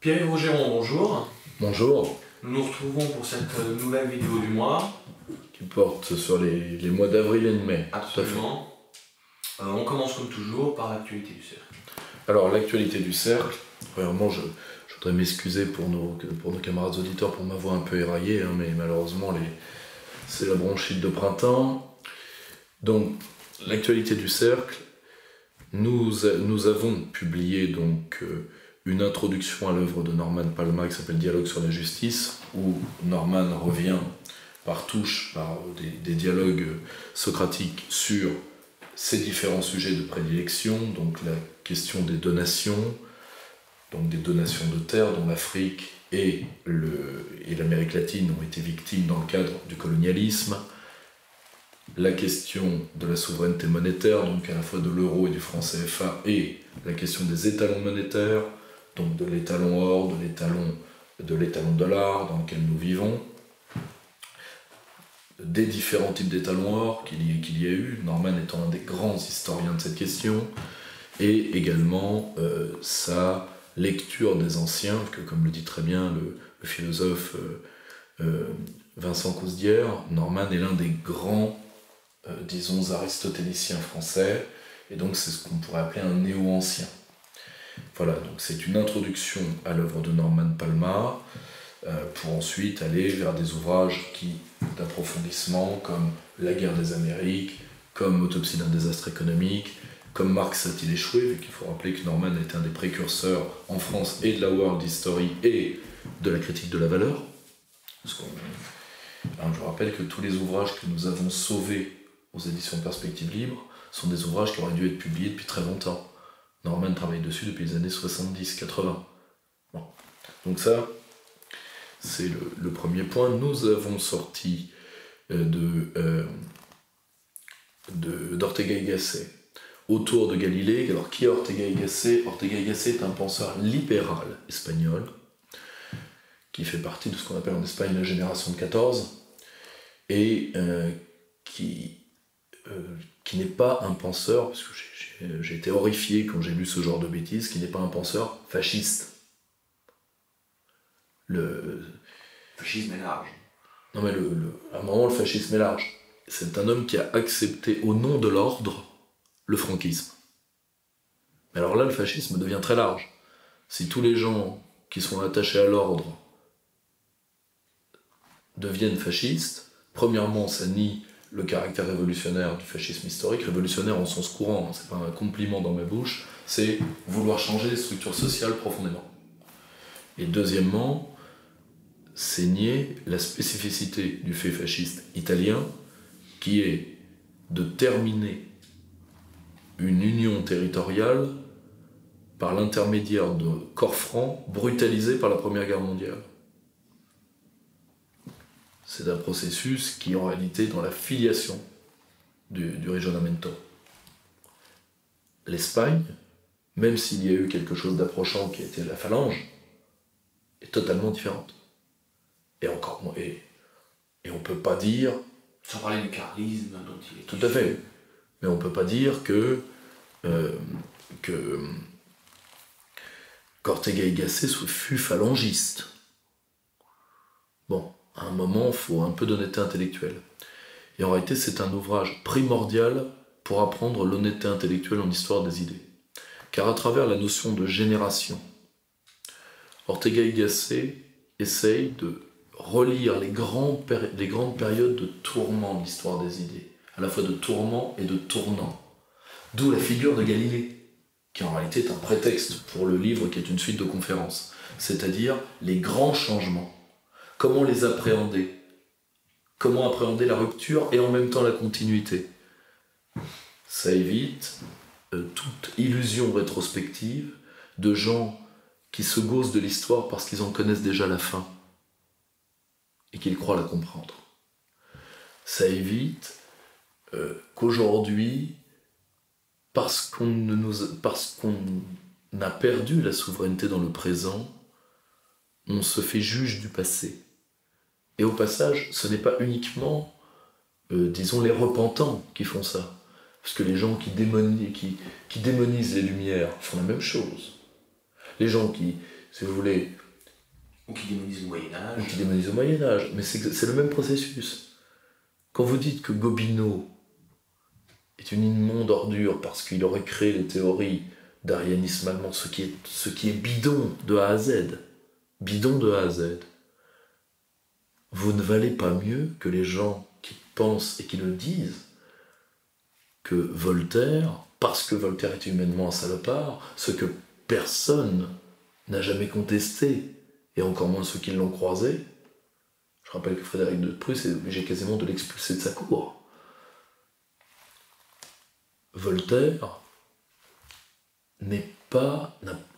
Pierre Rogeron, bonjour. Bonjour. Nous nous retrouvons pour cette nouvelle vidéo du mois. Qui porte sur les mois d'avril et de mai. Absolument. On commence comme toujours par l'actualité du cercle. Alors, l'actualité du cercle, premièrement, je voudrais m'excuser pour nos camarades auditeurs pour ma voix un peu éraillée, hein, mais malheureusement, c'est la bronchite de printemps. Donc, l'actualité du cercle, nous avons publié donc une introduction à l'œuvre de Norman Palma qui s'appelle Dialogue sur la justice, où Norman revient par touche, par des dialogues socratiques sur ces différents sujets de prédilection, donc la question des donations, donc des donations de terres dont l'Afrique et l'Amérique latine ont été victimes dans le cadre du colonialisme, la question de la souveraineté monétaire, donc à la fois de l'euro et du franc CFA, et la question des étalons monétaires, donc de l'étalon or, de l'étalon dollar dans lequel nous vivons, des différents types d'étalons or qu'il y a eu, Norman étant un des grands historiens de cette question, et également sa lecture des anciens, que comme le dit très bien le philosophe Vincent Cousdière, Norman est l'un des grands, disons, aristotéliciens français, et donc c'est ce qu'on pourrait appeler un néo-ancien. Voilà, donc c'est une introduction à l'œuvre de Norman Palma, pour ensuite aller vers des ouvrages d'approfondissement comme La guerre des Amériques, comme Autopsie d'un désastre économique, comme Marx a-t-il échoué, vu qu'il faut rappeler que Norman était un des précurseurs en France et de la World History et de la critique de la valeur. Je rappelle que tous les ouvrages que nous avons sauvés aux éditions Perspectives Libres sont des ouvrages qui auraient dû être publiés depuis très longtemps. Norman travaille dessus depuis les années 70-80. Bon. Donc ça, c'est le premier point. Nous avons sorti d'Ortega y Gasset autour de Galilée. Alors, qui est Ortega y Gasset ? Ortega y Gasset est un penseur libéral espagnol qui fait partie de ce qu'on appelle en Espagne la génération de 14 et qui n'est pas un penseur, parce que j'ai été horrifié quand j'ai lu ce genre de bêtises, qui n'est pas un penseur fasciste. Le fascisme est large. Non mais à un moment, le fascisme est large. C'est un homme qui a accepté au nom de l'ordre le franquisme. Mais alors là, le fascisme devient très large. Si tous les gens qui sont attachés à l'ordre deviennent fascistes, premièrement, ça nie le caractère révolutionnaire du fascisme historique, révolutionnaire en sens courant, c'est pas un compliment dans ma bouche, c'est vouloir changer les structures sociales profondément. Et deuxièmement, c'est nier la spécificité du fait fasciste italien, qui est de terminer une union territoriale par l'intermédiaire de corps francs brutalisés par la Première Guerre mondiale. C'est un processus qui, en réalité, est dans la filiation du Rigionamento. L'Espagne, même s'il y a eu quelque chose d'approchant qui a été la phalange, est totalement différente. Et on peut pas dire... Sans parler du carlisme dont il est... Tout à fait. Mais on peut pas dire qu'Ortega y Gasset fut phalangiste. Bon, à un moment, il faut un peu d'honnêteté intellectuelle. Et en réalité, c'est un ouvrage primordial pour apprendre l'honnêteté intellectuelle en histoire des idées. Car à travers la notion de génération, Ortega y Gasset essaye de relire les grandes périodes de tourment de l'histoire des idées, à la fois de tourment et de tournant. D'où la figure de Galilée, qui en réalité est un prétexte pour le livre qui est une suite de conférences, c'est-à-dire les grands changements. Comment les appréhender ? Comment appréhender la rupture et en même temps la continuité ? Ça évite toute illusion rétrospective de gens qui se gaussent de l'histoire parce qu'ils en connaissent déjà la fin et qu'ils croient la comprendre. Ça évite qu'aujourd'hui, parce qu'on a perdu la souveraineté dans le présent, on se fait juge du passé. Et au passage, ce n'est pas uniquement, disons, les repentants qui font ça. Parce que les gens qui démonisent les Lumières font la même chose. Les gens qui si vous voulez. Ou qui démonise le Moyen-Âge. Ou qui démonise le Moyen-Âge. Mais c'est le même processus. Quand vous dites que Gobineau est une immonde ordure parce qu'il aurait créé les théories d'arianisme allemand, ce qui est bidon de A à Z, bidon de A à Z, vous ne valez pas mieux que les gens qui pensent et qui le disent que Voltaire, parce que Voltaire est humainement un salopard, ce que personne n'a jamais contesté, et encore moins ceux qui l'ont croisé. Je rappelle que Frédéric de Prusse est obligé quasiment de l'expulser de sa cour. Voltaire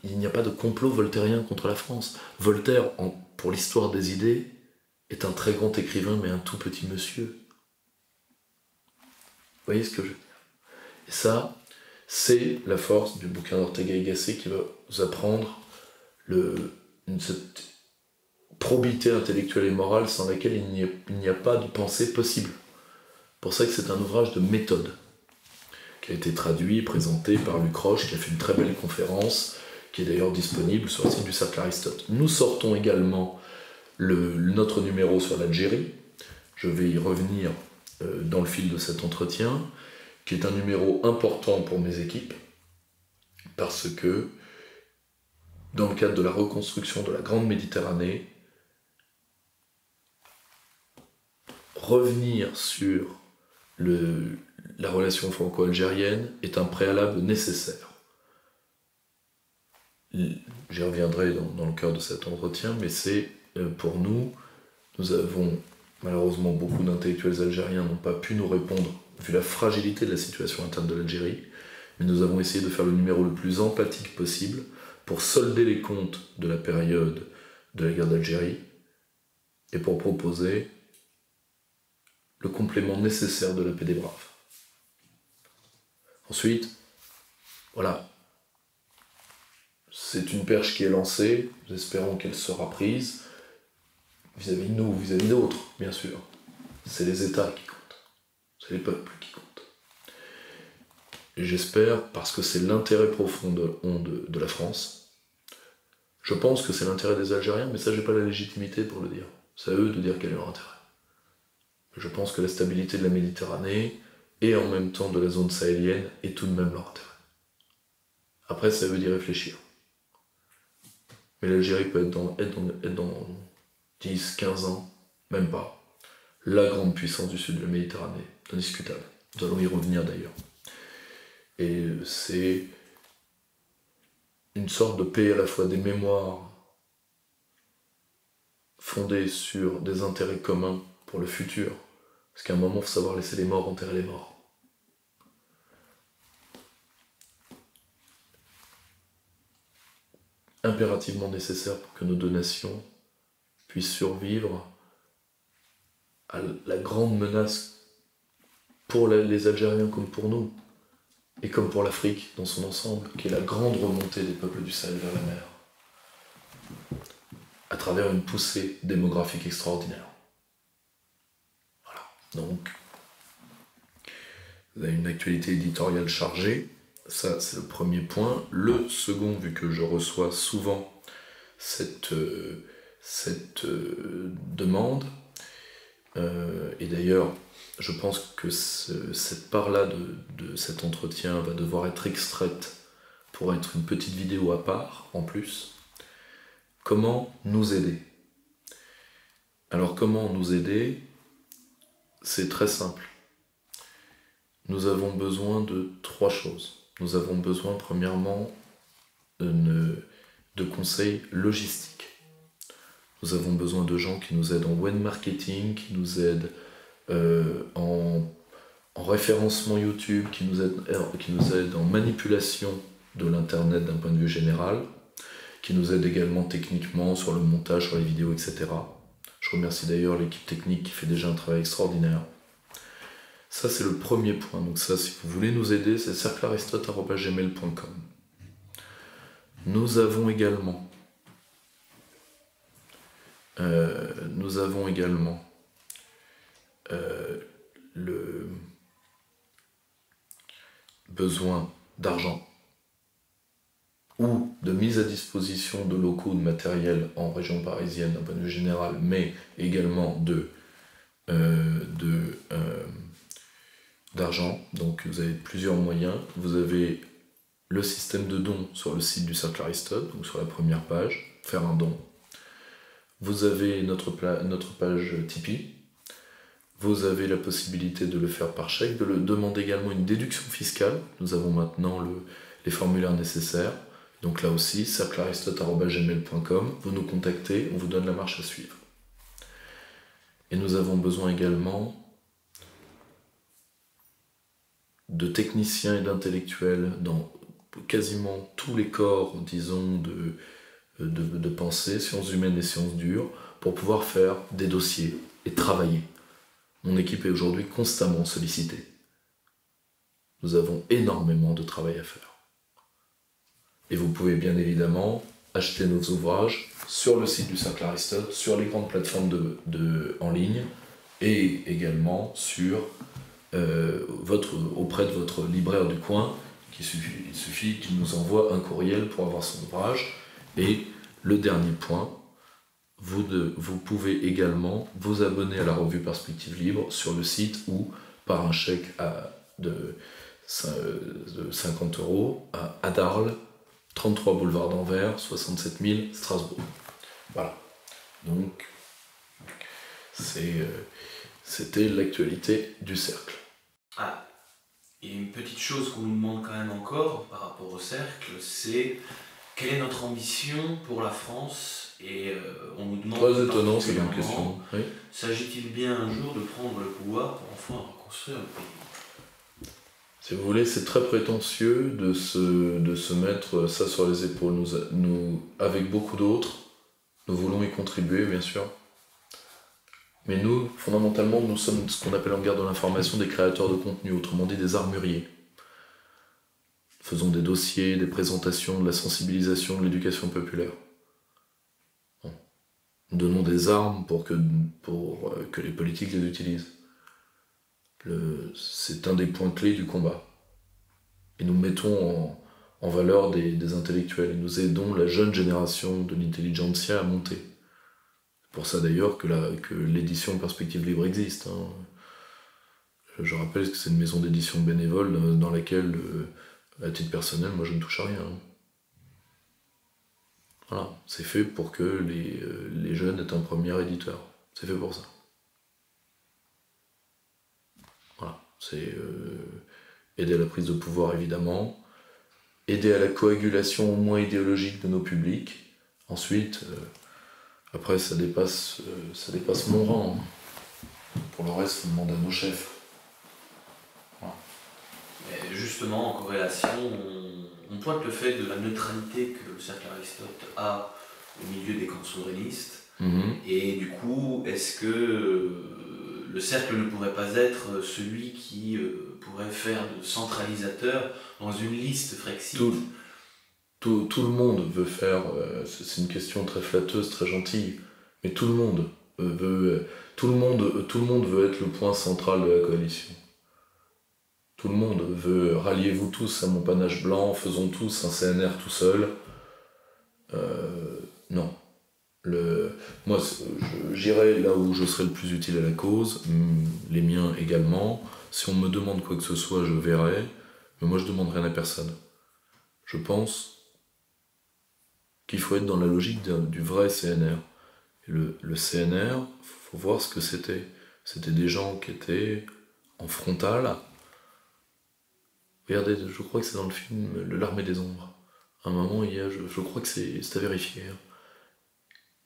il n'y a pas de complot voltairien contre la France. Voltaire, pour l'histoire des idées, est un très grand écrivain, mais un tout petit monsieur. Vous voyez ce que je veux dire? Et ça, c'est la force du bouquin d'Ortega y Gasset qui va vous apprendre cette probité intellectuelle et morale sans laquelle il n'y a pas de pensée possible. C'est pour ça que c'est un ouvrage de méthode, qui a été traduit et présenté par Luc Roche, qui a fait une très belle conférence, qui est d'ailleurs disponible sur le site du Cercle Aristote. Nous sortons également notre numéro sur l'Algérie. Je vais y revenir dans le fil de cet entretien, qui est un numéro important pour mes équipes, parce que, dans le cadre de la reconstruction de la Grande Méditerranée, revenir sur la relation franco-algérienne est un préalable nécessaire. J'y reviendrai dans le cœur de cet entretien, mais c'est pour nous avons malheureusement beaucoup d'intellectuels algériens n'ont pas pu nous répondre, vu la fragilité de la situation interne de l'Algérie, mais nous avons essayé de faire le numéro le plus empathique possible pour solder les comptes de la période de la guerre d'Algérie et pour proposer le complément nécessaire de la paix des braves. Ensuite, voilà, c'est une perche qui est lancée, nous espérons qu'elle sera prise, vis-à-vis de nous, vis-à-vis d'autres, bien sûr. C'est les États qui comptent, c'est les peuples qui comptent. Et j'espère, parce que c'est l'intérêt profond de la France, je pense que c'est l'intérêt des Algériens, mais ça j'ai pas la légitimité pour le dire. C'est à eux de dire quel est leur intérêt. Je pense que la stabilité de la Méditerranée et en même temps de la zone sahélienne est tout de même leur intérêt. Après, ça veut d'y réfléchir. Mais l'Algérie peut être dans 10, 15 ans, même pas, la grande puissance du sud de la Méditerranée, indiscutable. Nous allons y revenir d'ailleurs. Et c'est une sorte de paix à la fois des mémoires fondées sur des intérêts communs pour le futur. Parce qu'à un moment, il faut savoir laisser les morts enterrer les morts. Impérativement nécessaire pour que nos deux nations puissent survivre à la grande menace pour les Algériens comme pour nous, et comme pour l'Afrique dans son ensemble, qui est la grande remontée des peuples du Sahel vers la mer, à travers une poussée démographique extraordinaire. Voilà, donc, vous avez une actualité éditoriale chargée, ça c'est le premier point. Le second, vu que je reçois souvent cette demande, et d'ailleurs, je pense que cette part-là de cet entretien va devoir être extraite pour être une petite vidéo à part, en plus. Comment nous aider? Alors, comment nous aider? C'est très simple. Nous avons besoin de 3 choses. Nous avons besoin, premièrement, de conseils logistiques. Nous avons besoin de gens qui nous aident en web marketing, qui nous aident en référencement YouTube, qui nous aident en manipulation de l'internet d'un point de vue général, qui nous aident également techniquement sur le montage, sur les vidéos, etc. Je remercie d'ailleurs l'équipe technique qui fait déjà un travail extraordinaire. Ça c'est le premier point, donc ça si vous voulez nous aider, c'est cerclearistote@gmail.com. Nous avons également le besoin d'argent. ou de mise à disposition de locaux de matériel en région parisienne d'un point de vue général, mais également d'argent. Donc vous avez plusieurs moyens. Vous avez le système de dons sur le site du Cercle Aristote, donc sur la première page, faire un don. Vous avez notre page Tipeee. Vous avez la possibilité de le faire par chèque, de le demander également une déduction fiscale. Nous avons maintenant les formulaires nécessaires. Donc là aussi, cerclearistote@gmail.com, vous nous contactez, on vous donne la marche à suivre. Et nous avons besoin également de techniciens et d'intellectuels dans quasiment tous les corps, disons, de pensée, sciences humaines et sciences dures, pour pouvoir faire des dossiers et travailler. Mon équipe est aujourd'hui constamment sollicitée. Nous avons énormément de travail à faire. Et vous pouvez bien évidemment acheter nos ouvrages sur le site du Cercle Aristote, sur les grandes plateformes en ligne, et également auprès de votre libraire du coin. Il suffit qu'il nous envoie un courriel pour avoir son ouvrage. Et le dernier point, vous pouvez également vous abonner à la revue Perspective Libre sur le site ou par un chèque de 50 € à Darles, 33 boulevard d'Anvers, 67 000 Strasbourg. Voilà. Donc, c'était l'actualité du cercle. Ah, et une petite chose qu'on nous demande quand même encore par rapport au cercle, c'est quelle est notre ambition pour la France? Et on nous demande... Très étonnant, c'est une question. Oui. S'agit-il bien un jour de prendre le pouvoir pour enfin reconstruire le pays? Si vous voulez, c'est très prétentieux de se mettre ça sur les épaules. Nous, avec beaucoup d'autres, nous voulons y contribuer, bien sûr. Mais nous, fondamentalement, nous sommes ce qu'on appelle en guerre de l'information des créateurs de contenu, autrement dit des armuriers. Faisons des dossiers, des présentations, de la sensibilisation, de l'éducation populaire. Bon. Donnons des armes pour que les politiques les utilisent. C'est un des points clés du combat. Et nous mettons en valeur des intellectuels. Et nous aidons la jeune génération de l'intelligentsia à monter. C'est pour ça d'ailleurs que l'édition Perspective Libre existe. Hein. Je rappelle que c'est une maison d'édition bénévole dans laquelle, à titre personnel, moi je ne touche à rien. Voilà, c'est fait pour que les jeunes aient un premier éditeur. C'est fait pour ça. Voilà, c'est aider à la prise de pouvoir évidemment, aider à la coagulation au moins idéologique de nos publics. Ensuite, après ça dépasse mon rang. Pour le reste, on demande à nos chefs. Voilà. Mais justement, en corrélation, on pointe le fait de la neutralité que le Cercle Aristote a au milieu des camps souverainistes. Et du coup, est-ce que le cercle ne pourrait pas être celui qui pourrait faire de centralisateur dans une liste Frexit? Tout le monde veut faire, c'est une question très flatteuse, très gentille, mais tout le monde veut être le point central de la coalition. Tout le monde veut ralliez-vous tous à mon panache blanc, faisons tous un CNR tout seul. Non. Moi, j'irai là où je serai le plus utile à la cause, les miens également. Si on me demande quoi que ce soit, je verrai, mais moi je demande rien à personne. Je pense qu'il faut être dans la logique du vrai CNR. Et le CNR, il faut voir ce que c'était. C'était des gens qui étaient en frontal. Regardez, je crois que c'est dans le film L'Armée des Ombres. À un moment, je crois que c'est à vérifier.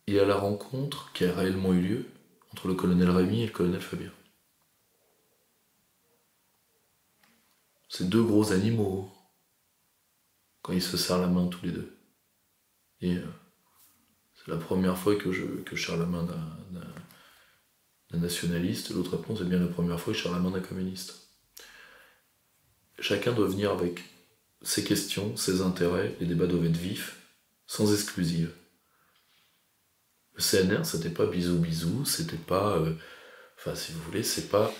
Il y a la rencontre qui a réellement eu lieu entre le colonel Rémy et le colonel Fabien. C'est deux gros animaux quand ils se serrent la main tous les deux. Et c'est la première fois que je serre la main d'un nationaliste, l'autre réponse est bien la première fois que je serre la main d'un communiste. Chacun doit venir avec ses questions, ses intérêts, les débats doivent être vifs, sans exclusive. Le CNR, c'était pas bisous, c'était pas... Enfin, si vous voulez, c'est pas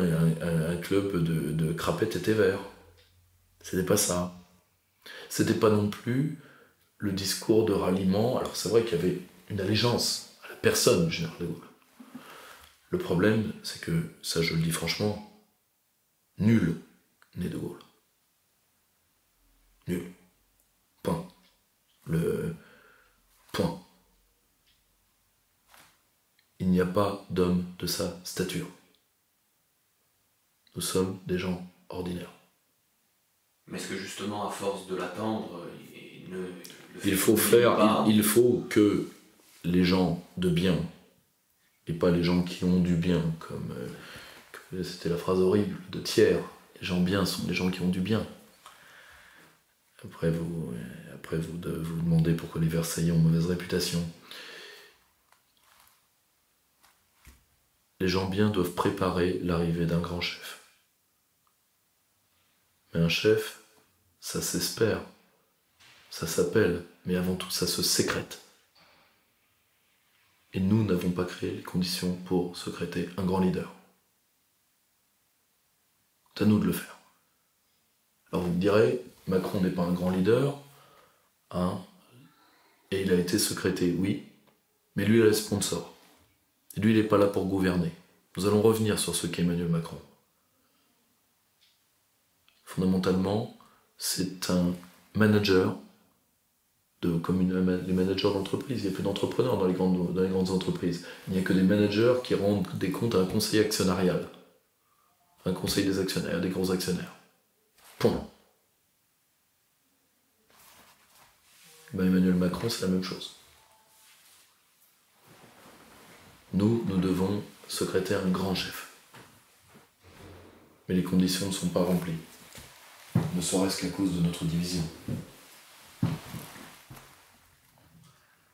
un club de crapettes et thé vert. C'était pas ça. C'était pas non plus le discours de ralliement. Alors c'est vrai qu'il y avait une allégeance à la personne du général de Gaulle. Le problème, c'est que, ça je le dis franchement, nul n'est de Gaulle. Nul. Point. Le point. Il n'y a pas d'homme de sa stature. Nous sommes des gens ordinaires. Mais est-ce que justement, à force de l'attendre, il faut que les gens de bien, et pas les gens qui ont du bien, comme c'était la phrase horrible de Thiers, les gens bien sont les gens qui ont du bien. Après vous demandez pourquoi les Versaillais ont mauvaise réputation. Les gens bien doivent préparer l'arrivée d'un grand chef. Mais un chef, ça s'espère, ça s'appelle, mais avant tout ça se sécrète. Et nous n'avons pas créé les conditions pour sécréter un grand leader. C'est à nous de le faire. Alors vous me direz, Macron n'est pas un grand leader, hein, et il a été sécrété, oui, mais lui il a les sponsors. Et lui il n'est pas là pour gouverner. Nous allons revenir sur ce qu'est Emmanuel Macron. Fondamentalement, c'est un manager, comme les managers d'entreprise. Il n'y a plus d'entrepreneurs dans les grandes entreprises. Il n'y a que des managers qui rendent des comptes à un conseil actionnarial. Un conseil des actionnaires, des gros actionnaires. Point. Emmanuel Macron, c'est la même chose. Nous devons sécréter un grand chef. Mais les conditions ne sont pas remplies. Ne serait-ce qu'à cause de notre division.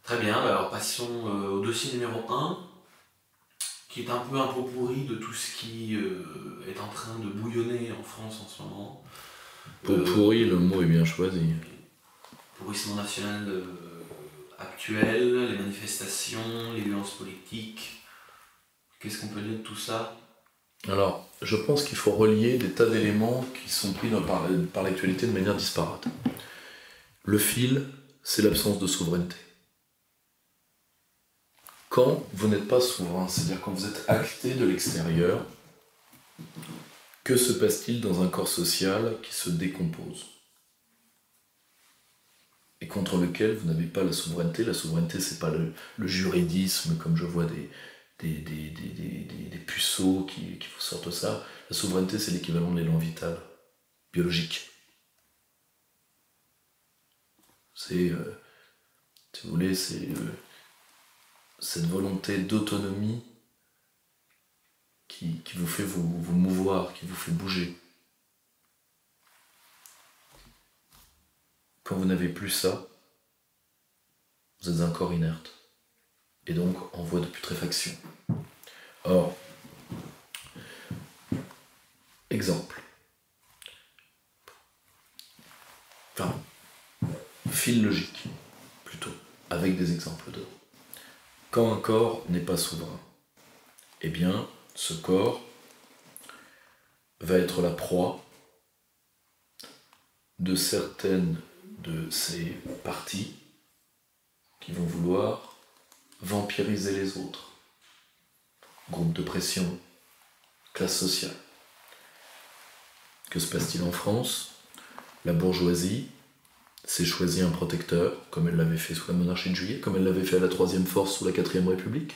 Très bien, alors passons au dossier numéro 1, qui est un peu un pot pourri de tout ce qui est en train de bouillonner en France en ce moment. Pot pourri, le mot est bien choisi. Pourrissement national actuel, les manifestations, les violences politiques. Qu'est-ce qu'on peut dire de tout ça ? Alors, je pense qu'il faut relier des tas d'éléments qui sont pris par l'actualité de manière disparate. Le fil, c'est l'absence de souveraineté. Quand vous n'êtes pas souverain, c'est-à-dire quand vous êtes acté de l'extérieur, que se passe-t-il dans un corps social qui se décompose et contre lequel vous n'avez pas la souveraineté? La souveraineté, c'est pas le juridisme, comme je vois des puceaux qui vous sortent ça. La souveraineté, c'est l'équivalent de l'élan vital, biologique. C'est, si vous voulez, c'est cette volonté d'autonomie qui vous fait vous mouvoir, qui vous fait bouger. Quand vous n'avez plus ça, vous êtes un corps inerte, et donc en voie de putréfaction. Or, exemple. Enfin, fil logique, plutôt, avec des exemples de. Quand un corps n'est pas souverain, eh bien, ce corps va être la proie de certaines de ses parties qui vont vouloir vampiriser les autres. Groupe de pression, classe sociale. Que se passe-t-il en France? La bourgeoisie s'est choisi un protecteur, comme elle l'avait fait sous la monarchie de Juillet, comme elle l'avait fait à la Troisième Force sous la Quatrième République,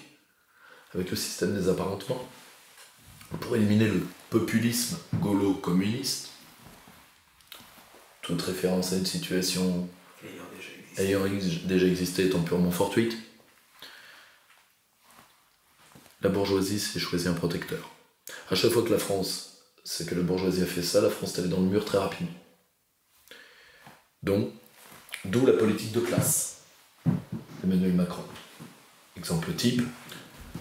avec le système des apparentements, pour éliminer le populisme gaulo-communiste. Toute référence à une situation ayant déjà existé étant purement fortuite. La bourgeoisie s'est choisi un protecteur. À chaque fois que la bourgeoisie a fait ça, la France est allée dans le mur très rapidement. Donc, d'où la politique de classe. Emmanuel Macron. Exemple type,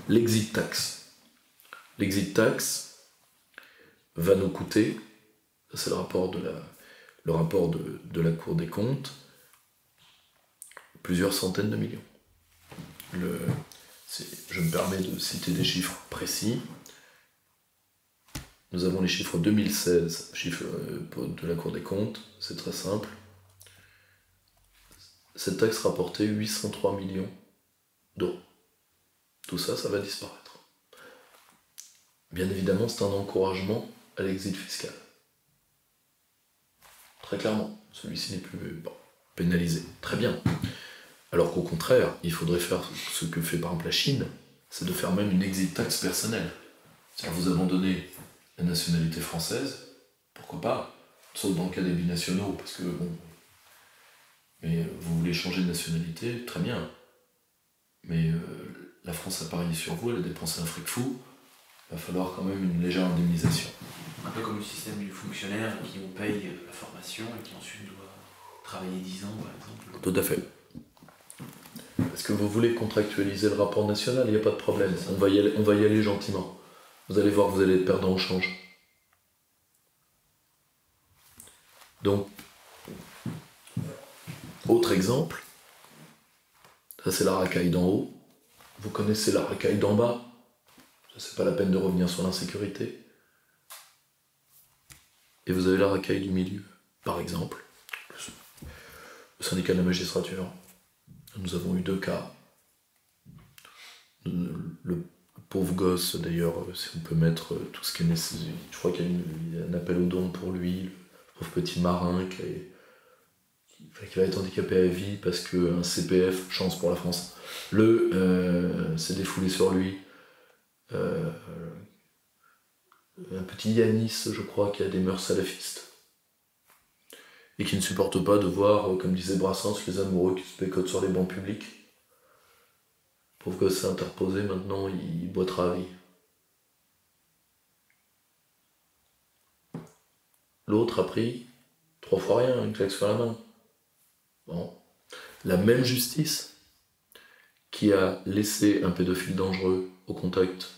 l'exit tax. L'exit tax va nous coûter, c'est le rapport de la Cour des comptes, plusieurs centaines de millions. Je me permets de citer des chiffres précis. Nous avons les chiffres 2016, chiffres de la Cour des comptes, c'est très simple. Cette taxe rapportait 803 millions d'euros. Tout ça, ça va disparaître. Bien évidemment, c'est un encouragement à l'exil fiscal. Très clairement, celui-ci n'est plus pénalisé. Très bien. Alors qu'au contraire, il faudrait faire ce que fait par exemple la Chine, c'est de faire même une exit tax personnelle. C'est-à-dire vous abandonnez la nationalité française, pourquoi pas, sauf dans le cas des binationaux, parce que bon, mais vous voulez changer de nationalité, très bien. Mais la France a parié sur vous, elle a dépensé un fric fou, il va falloir quand même une légère indemnisation. Un peu comme le système du fonctionnaire qui on paye la formation et qui ensuite doit travailler 10 ans par exemple. Tout à fait. Est-ce que vous voulez contractualiser le rapport national? Il n'y a pas de problème, on va y aller gentiment. Vous allez voir, vous allez être perdant au change. Donc, autre exemple, ça c'est la racaille d'en haut. Vous connaissez la racaille d'en bas. C'est pas la peine de revenir sur l'insécurité. Et vous avez la racaille du milieu. Par exemple, le syndicat de la magistrature. Nous avons eu 2 cas. Le pauvre gosse, d'ailleurs, si on peut mettre tout ce qui est nécessaire. Je crois qu'il y a un appel aux dons pour lui, le pauvre petit marin qui va être handicapé à vie parce qu'un CPF, chance pour la France, s'est défoulé sur lui. Un petit Yanis, je crois, qui a des mœurs salafistes. Et qui ne supporte pas de voir, comme disait Brassens, les amoureux qui se bécotent sur les bancs publics. Pauvre gosse s'est interposé, maintenant il boitera à vie. L'autre a pris 3 fois rien, une claque sur la main. Bon. La même justice qui a laissé un pédophile dangereux au contact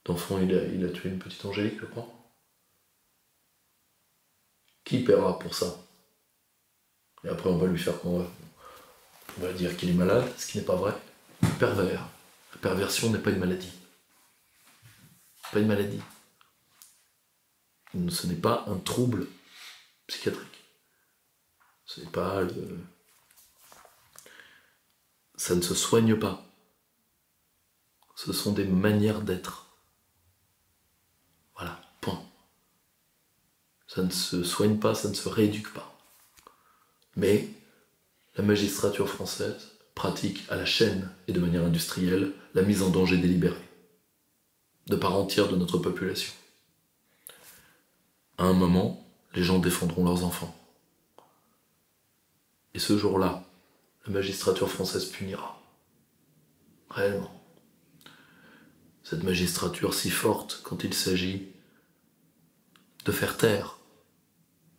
d'enfants, il a tué une petite Angélique, je crois. Qui paiera pour ça? Et après on va lui faire on va dire qu'il est malade, ce qui n'est pas vrai. Pervers. La perversion n'est pas une maladie. Pas une maladie. Ce n'est pas un trouble psychiatrique. C'est pas ça ne se soigne pas. Ce sont des manières d'être. Voilà, point. Ça ne se soigne pas, ça ne se rééduque pas. Mais la magistrature française pratique à la chaîne et de manière industrielle la mise en danger délibérée de part entière de notre population. À un moment, les gens défendront leurs enfants. Et ce jour-là, la magistrature française punira. Réellement. Cette magistrature si forte quand il s'agit de faire taire.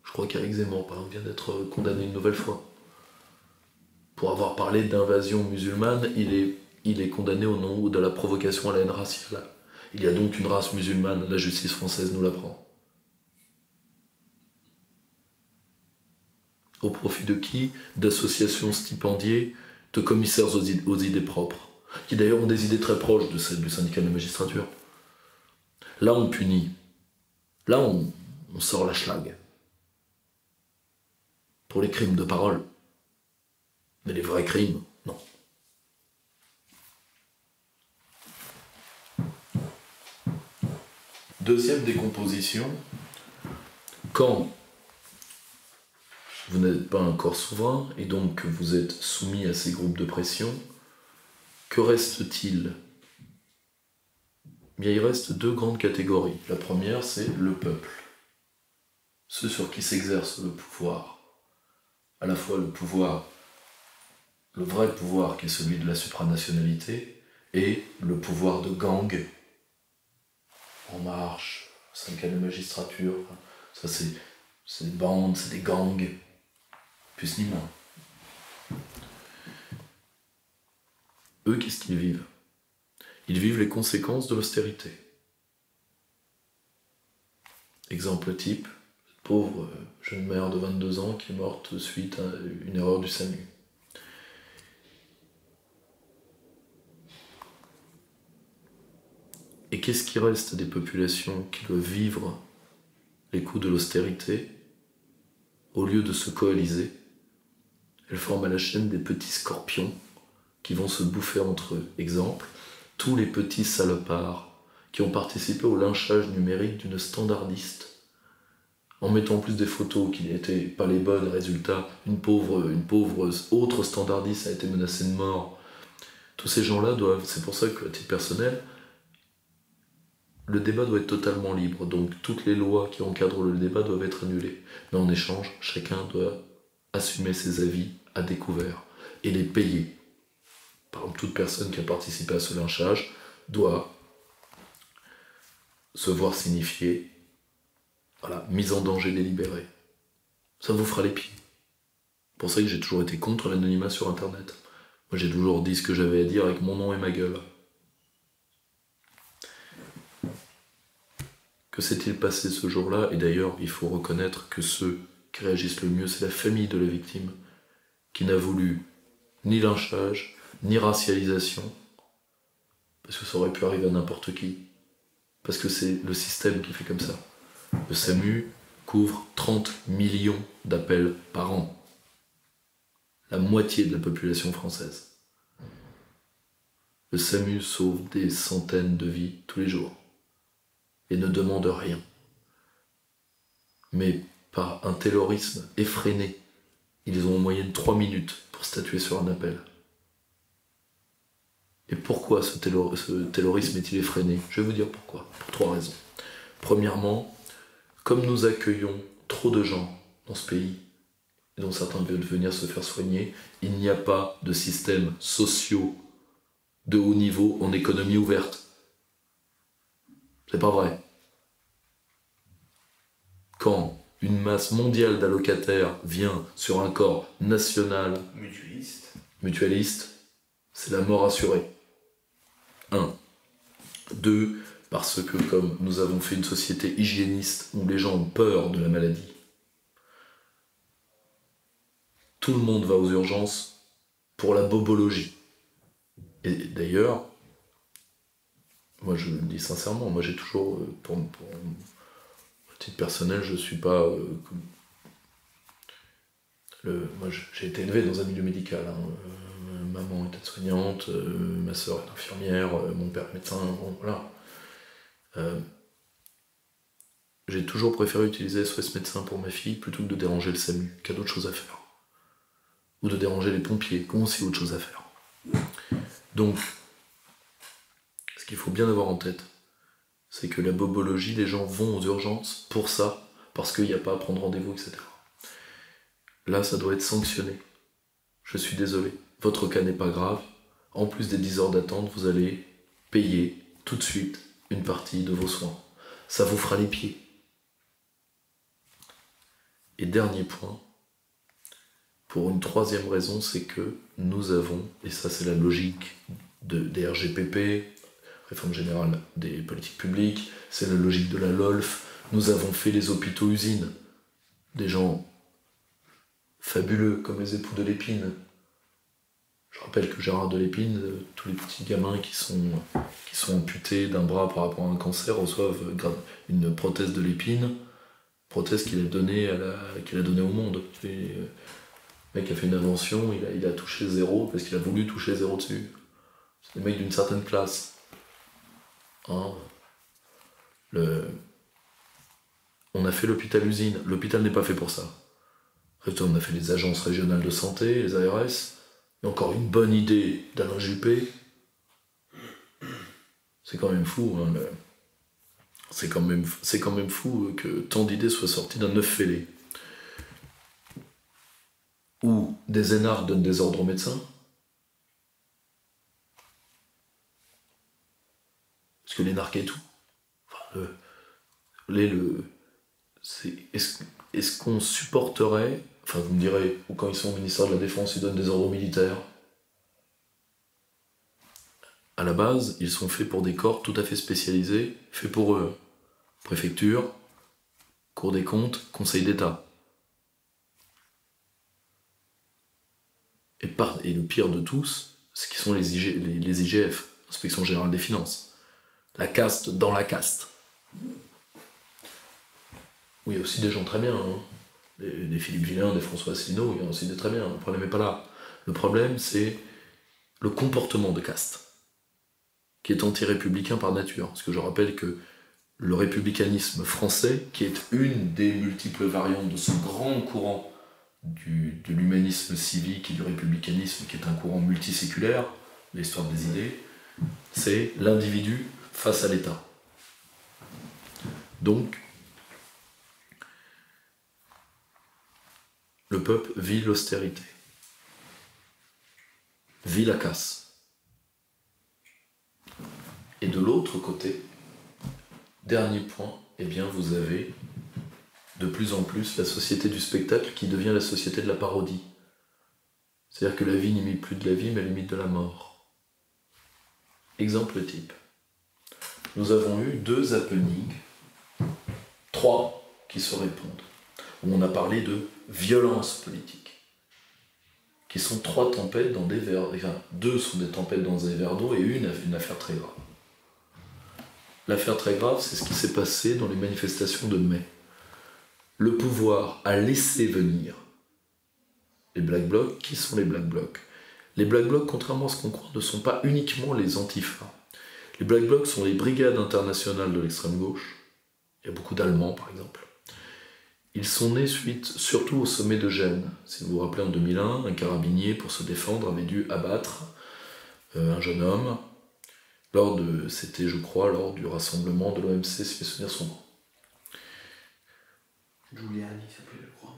Je crois qu'Éric Zemmour, par exemple, vient d'être condamné une nouvelle fois. Pour avoir parlé d'invasion musulmane, il est condamné au nom de la provocation à la haine raciale. Il y a donc une race musulmane, la justice française nous l'apprend. Au profit de qui? D'associations stipendiées, de commissaires aux idées propres, qui d'ailleurs ont des idées très proches de celles du syndicat de la magistrature. Là on punit, là on sort la schlag. Pour les crimes de parole. Mais les vrais crimes, non. Deuxième décomposition, quand vous n'êtes pas un corps souverain et donc que vous êtes soumis à ces groupes de pression, que reste-t-il? Bien, il reste 2 grandes catégories. La première, c'est le peuple. Ceux sur qui s'exerce le pouvoir. À la fois le vrai pouvoir qui est celui de la supranationalité et le pouvoir de gang. En marche, syndicat de magistrature, ça c'est des bandes, c'est des gangs, plus ni moins. Eux, qu'est-ce qu'ils vivent? Ils vivent les conséquences de l'austérité. Exemple type, cette pauvre jeune mère de 22 ans qui est morte suite à une erreur du SAMU. Et qu'est-ce qui reste des populations qui doivent vivre les coups de l'austérité au lieu de se coaliser Elle forme à la chaîne des petits scorpions qui vont se bouffer entre eux. Exemple, tous les petits salopards qui ont participé au lynchage numérique d'une standardiste, en mettant en plus des photos qui n'étaient pas les bonnes, résultat, une pauvre autre standardiste a été menacée de mort. Tous ces gens-là doivent, c'est pour ça qu'à titre personnel, le débat doit être totalement libre, donc toutes les lois qui encadrent le débat doivent être annulées. Mais en échange, chacun doit assumer ses avis à découvert et les payer. Par exemple, toute personne qui a participé à ce lynchage doit se voir signifier mise en danger délibérée. Ça vous fera les pieds. C'est pour ça que j'ai toujours été contre l'anonymat sur Internet. Moi, j'ai toujours dit ce que j'avais à dire avec mon nom et ma gueule. Que s'est-il passé ce jour-là? Et d'ailleurs, il faut reconnaître que ceux qui réagissent le mieux, c'est la famille de la victime, qui n'a voulu ni lynchage, ni racialisation, parce que ça aurait pu arriver à n'importe qui. Parce que c'est le système qui fait comme ça. Le SAMU couvre 30 millions d'appels par an. La moitié de la population française. Le SAMU sauve des centaines de vies tous les jours. Et ne demande rien. Mais par un taylorisme effréné, ils ont en moyenne 3 minutes pour statuer sur un appel. Et pourquoi ce taylorisme est-il effréné? Je vais vous dire pourquoi. Pour 3 raisons. Premièrement, comme nous accueillons trop de gens dans ce pays, et dont certains veulent venir se faire soigner, il n'y a pas de système sociaux de haut niveau en économie ouverte. C'est pas vrai. Quand une masse mondiale d'allocataires vient sur un corps national mutualiste, c'est la mort assurée. 1. 2. Parce que comme nous avons fait une société hygiéniste où les gens ont peur de la maladie, tout le monde va aux urgences pour la bobologie. Et d'ailleurs, moi je le dis sincèrement, moi j'ai toujours, pour titre personnel, je suis pas... moi j'ai été élevé dans un milieu médical. Maman est aide-soignante, ma soeur est infirmière, mon père est médecin, voilà. J'ai toujours préféré utiliser SOS médecin pour ma fille plutôt que de déranger le SAMU, qu'il y a d'autres choses à faire. Ou de déranger les pompiers, qui ont aussi autre chose à faire. Donc, ce qu'il faut bien avoir en tête, c'est que la bobologie, les gens vont aux urgences pour ça, parce qu'il n'y a pas à prendre rendez-vous, etc. Là, ça doit être sanctionné. Je suis désolé, votre cas n'est pas grave. En plus des 10 heures d'attente, vous allez payer tout de suite une partie de vos soins. Ça vous fera les pieds. Et dernier point, pour une 3e raison, c'est que nous avons, et ça c'est la logique des RGPP, Réforme Générale des Politiques Publiques, c'est la logique de la LOLF, nous avons fait les hôpitaux usines, des gens fabuleux comme les époux de Lépine. Je rappelle que Gérard de Lépine, tous les petits gamins qui sont amputés d'un bras par rapport à un cancer reçoivent une prothèse de Lépine, prothèse qu'il a donnée au monde. Le mec a fait une invention, il a touché 0 parce qu'il a voulu toucher 0 dessus. C'est des mecs d'une certaine classe. On a fait l'hôpital usine. L'hôpital n'est pas fait pour ça. On a fait les agences régionales de santé, les ARS. Et encore une bonne idée d'Alain Juppé. C'est quand même fou. C'est quand même fou que tant d'idées soient sorties d'un œuf fêlé. Où des énarques donnent des ordres aux médecins. Parce que l'énarque est tout. Enfin, est-ce qu'on supporterait, enfin vous me direz, ou quand ils sont au ministère de la Défense, ils donnent des ordres militaires. À la base, ils sont faits pour des corps tout à fait spécialisés, faits pour eux. Préfecture, Cour des comptes, Conseil d'État. Et le pire de tous, c'est qu'ils sont les IGF, Inspection Générale des Finances. La caste dans la caste. Oui, il y a aussi des gens très bien. des Philippe Villain, des François Asselineau, il y en a aussi des très bien, le problème n'est pas là. Le problème, c'est le comportement de caste, qui est anti-républicain par nature. Parce que je rappelle que le républicanisme français, qui est une des multiples variantes de ce grand courant de l'humanisme civique et du républicanisme, qui est un courant multiséculaire, l'histoire des idées, c'est l'individu face à l'État. Donc, le peuple vit l'austérité, vit la casse. Et de l'autre côté, dernier point, eh bien vous avez de plus en plus la société du spectacle qui devient la société de la parodie. C'est-à-dire que la vie n'imite plus de la vie, mais elle imite de la mort. Exemple type. Nous avons eu 2 happenings, 3 qui se répondent, où on a parlé de violence politique, qui sont 3 tempêtes dans des verres, enfin 2 sont des tempêtes dans des verres d'eau et une affaire très grave. L'affaire très grave, c'est ce qui s'est passé dans les manifestations de mai. Le pouvoir a laissé venir les Black Blocs. Qui sont les Black Blocs ? Les Black Blocs, contrairement à ce qu'on croit, ne sont pas uniquement les antifas. Les Black Blocs sont les brigades internationales de l'extrême gauche. Il y a beaucoup d'Allemands, par exemple. Ils sont nés surtout au sommet de Gênes. Si vous vous rappelez, en 2001, un carabinier, pour se défendre, avait dû abattre un jeune homme. C'était, je crois, lors du rassemblement de l'OMC, si mes souvenirs sont bons. Giuliani s'appelait, je crois.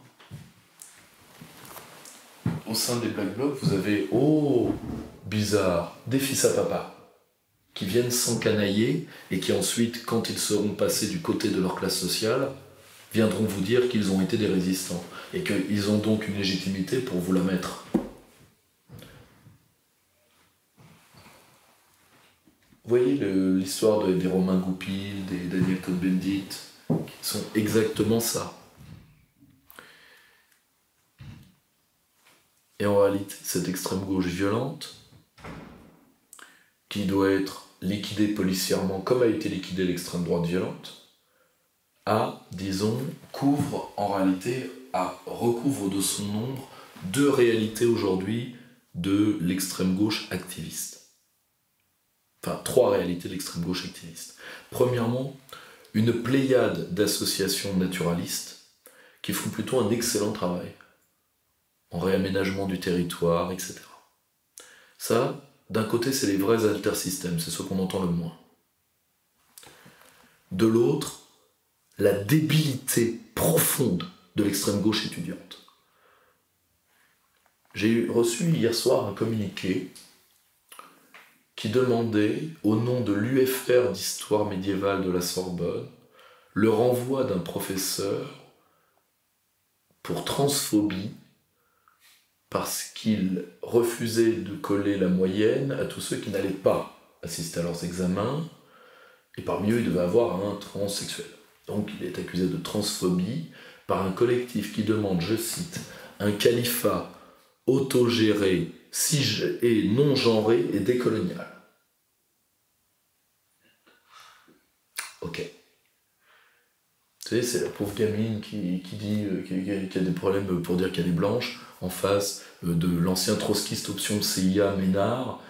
Au sein des Black Blocs, vous avez, bizarre, des fils à papa, qui viennent s'encanailler et qui ensuite, quand ils seront passés du côté de leur classe sociale, viendront vous dire qu'ils ont été des résistants et qu'ils ont donc une légitimité pour vous la mettre. Vous voyez l'histoire des Romain Goupil, des Daniel Cohn-Bendit, qui sont exactement ça. Et en réalité, cette extrême gauche violente, qui doit être liquidée policièrement comme a été liquidée l'extrême droite violente, recouvre de son nombre 2 réalités aujourd'hui de l'extrême gauche activiste. Enfin, 3 réalités de l'extrême gauche activiste. Premièrement, une pléiade d'associations naturalistes qui font plutôt un excellent travail en réaménagement du territoire, etc. Ça, d'un côté, c'est les vrais altersystèmes, c'est ceux qu'on entend le moins. De l'autre, la débilité profonde de l'extrême gauche étudiante. J'ai reçu hier soir un communiqué qui demandait, au nom de l'UFR d'histoire médiévale de la Sorbonne, le renvoi d'un professeur pour transphobie parce qu'il refusait de coller la moyenne à tous ceux qui n'allaient pas assister à leurs examens, et parmi eux, il devait avoir un transsexuel. Donc il est accusé de transphobie par un collectif qui demande, je cite, un califat autogéré, et non-genré et décolonial. Ok. Vous savez, c'est la pauvre gamine qui dit qu'il y a des problèmes pour dire qu'elle est blanche, en face de l'ancien trotskiste option CIA Ménard,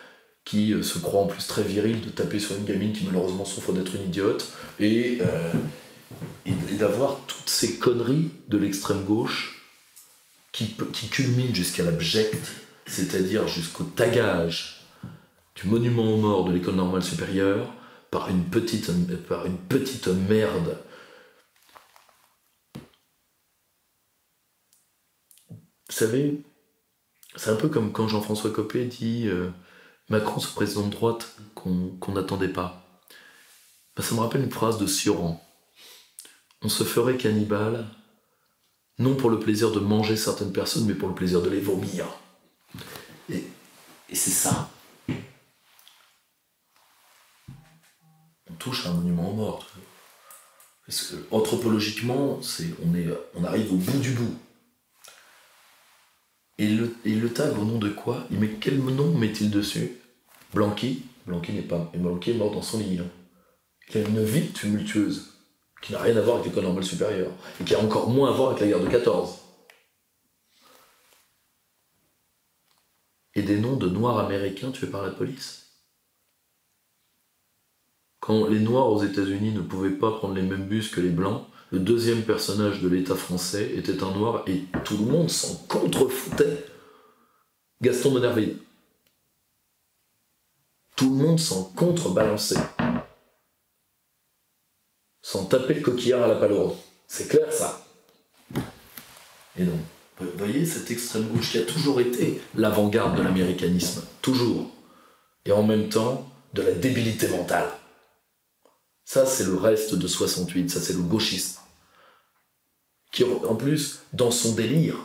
qui se croit en plus très viril de taper sur une gamine qui malheureusement souffre d'être une idiote, et d'avoir toutes ces conneries de l'extrême gauche qui culminent jusqu'à l'abject, c'est-à-dire jusqu'au tagage du monument aux morts de l'école normale supérieure par une petite merde. Vous savez, c'est un peu comme quand Jean-François Copé dit Macron, ce président de droite qu'on n'attendait pas. Ben, ça me rappelle une phrase de Sioran. On se ferait cannibale, non pour le plaisir de manger certaines personnes, mais pour le plaisir de les vomir. Et c'est ça. On touche à un monument aux morts. Parce que, anthropologiquement, on arrive au bout du bout. Et le tag, au nom de quoi? Quel nom met-il dessus? Blanqui. Blanqui n'est pas. Et Blanqui est mort dans son lit. Il a une vie tumultueuse qui n'a rien à voir avec l'école normale supérieure, et qui a encore moins à voir avec la guerre de 14. Et des noms de noirs américains tués par la police. Quand les noirs aux États-Unis ne pouvaient pas prendre les mêmes bus que les blancs, le deuxième personnage de l'État français était un noir et tout le monde s'en contrefoutait. Gaston Monnerville. Tout le monde s'en contrebalançait. S'en tapait le coquillard à la palourde. C'est clair, ça. Et donc, vous voyez, cette extrême gauche qui a toujours été l'avant-garde de l'américanisme. Toujours. Et en même temps, de la débilité mentale. Ça, c'est le reste de 68. Ça, c'est le gauchisme. Qui, en plus, dans son délire,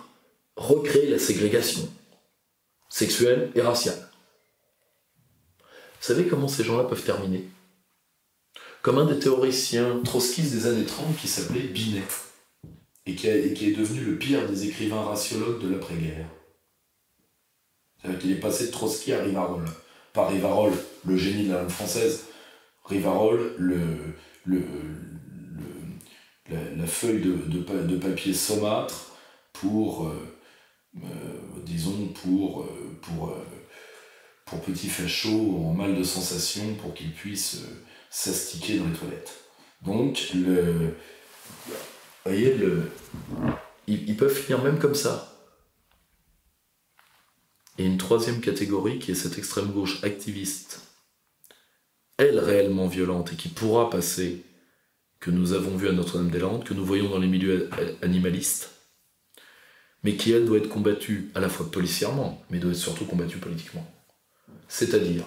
recrée la ségrégation sexuelle et raciale. Vous savez comment ces gens-là peuvent terminer? Comme un des théoriciens trotskistes des années 30 qui s'appelait Binet, et qui est devenu le pire des écrivains raciologues de l'après-guerre. C'est-à-dire qu'il est passé de Trotsky à Rivarol. Pas Rivarol, le génie de la langue française, Rivarol, la feuille de papier saumâtre pour petit facho en mal de sensation pour qu'il puisse s'astiquer dans les toilettes. Donc, vous voyez, ils peuvent finir même comme ça. Et une troisième catégorie qui est cette extrême gauche activiste, elle réellement violente et qui pourra passer, que nous avons vu à Notre-Dame-des-Landes, que nous voyons dans les milieux animalistes, mais qui, elle, doit être combattue à la fois policièrement, mais doit être surtout combattue politiquement. C'est-à-dire,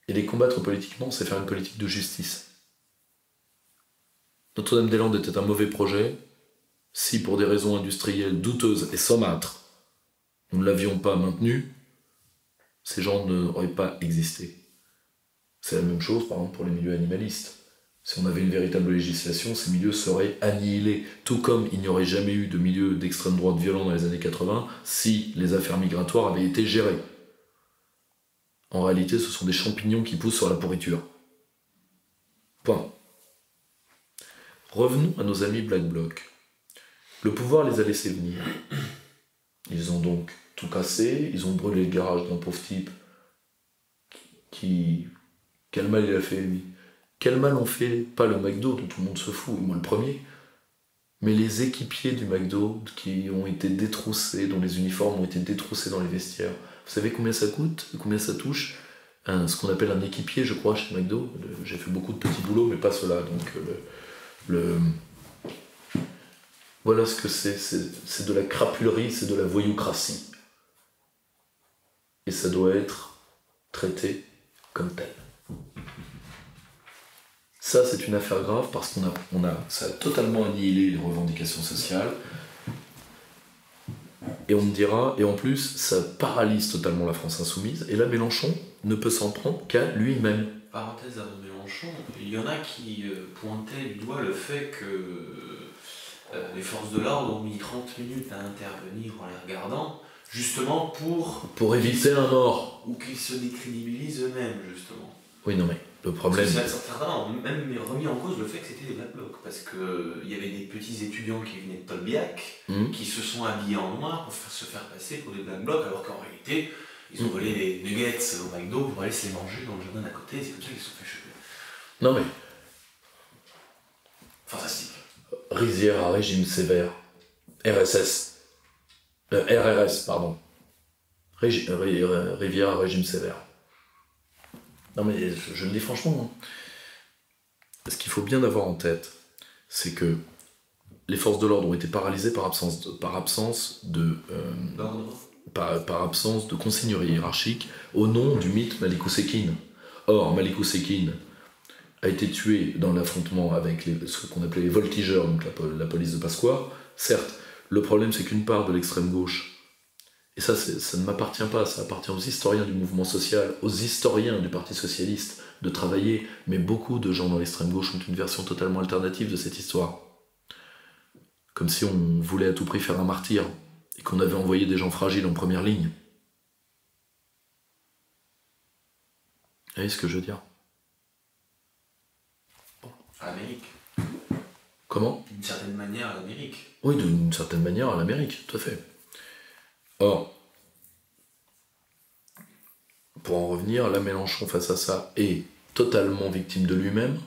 et les combattre politiquement, c'est faire une politique de justice. Notre-Dame-des-Landes était un mauvais projet, si pour des raisons industrielles douteuses et saumâtres, nous ne l'avions pas maintenu, ces gens n'auraient pas existé. C'est la même chose, par exemple, pour les milieux animalistes. Si on avait une véritable législation, ces milieux seraient annihilés. Tout comme il n'y aurait jamais eu de milieu d'extrême droite violent dans les années 80 si les affaires migratoires avaient été gérées. En réalité, ce sont des champignons qui poussent sur la pourriture. Point. Revenons à nos amis Black Bloc. Le pouvoir les a laissés venir. Ils ont donc tout cassé, ils ont brûlé le garage d'un pauvre type qui... Quel mal il a fait, lui? Quel mal ont fait, pas le McDo dont tout le monde se fout, moi le premier, mais les équipiers du McDo qui ont été détroussés, dont les uniformes ont été détroussés dans les vestiaires. Vous savez combien ça coûte? Combien ça touche? Ce qu'on appelle un équipier, je crois, chez McDo. J'ai fait beaucoup de petits boulots, mais pas cela. Donc, voilà ce que c'est. C'est de la crapulerie, c'est de la voyoucratie. Et ça doit être traité comme tel. Ça, c'est une affaire grave parce ça a totalement annihilé les revendications sociales. Et on me dira, et en plus, ça paralyse totalement la France insoumise. Et là, Mélenchon ne peut s'en prendre qu'à lui-même. Parenthèse avant Mélenchon, il y en a qui pointaient du doigt le fait que les forces de l'ordre ont mis 30 minutes à intervenir en les regardant, justement pour éviter un mort. Ou qu'ils se décrédibilisent eux-mêmes, justement. Oui, non mais, le problème... Certains ont même remis en cause le fait que c'était des Black Blocs, parce qu'il y avait des petits étudiants qui venaient de Tolbiac, qui se sont habillés en noir pour se faire passer pour des Black Blocs, alors qu'en réalité, ils ont volé des nuggets au McDo pour aller se les manger dans le jardin d'à côté, c'est comme ça qu'ils se sont fait choper. Non mais... Fantastique. Rizière à régime sévère. RRS, pardon. Rivière à régime sévère. Non mais je le dis franchement. Ce qu'il faut bien avoir en tête, c'est que les forces de l'ordre ont été paralysées par absence de consignerie hiérarchique au nom du mythe Malikou Sekine. Or, Malikou Sekine a été tué dans l'affrontement avec ce qu'on appelait les voltigeurs, donc la police de Pasqua. Certes, le problème c'est qu'une part de l'extrême gauche, et ça ne m'appartient pas, ça appartient aux historiens du mouvement social, aux historiens du Parti Socialiste, de travailler, mais beaucoup de gens dans l'extrême gauche ont une version totalement alternative de cette histoire. Comme si on voulait à tout prix faire un martyr, et qu'on avait envoyé des gens fragiles en première ligne. Vous voyez ce que je veux dire? Amérique. Comment ? D'une certaine manière à l'Amérique. Oui, d'une certaine manière à l'Amérique, tout à fait. Or, pour en revenir, là, Mélenchon, face à ça, est totalement victime de lui-même,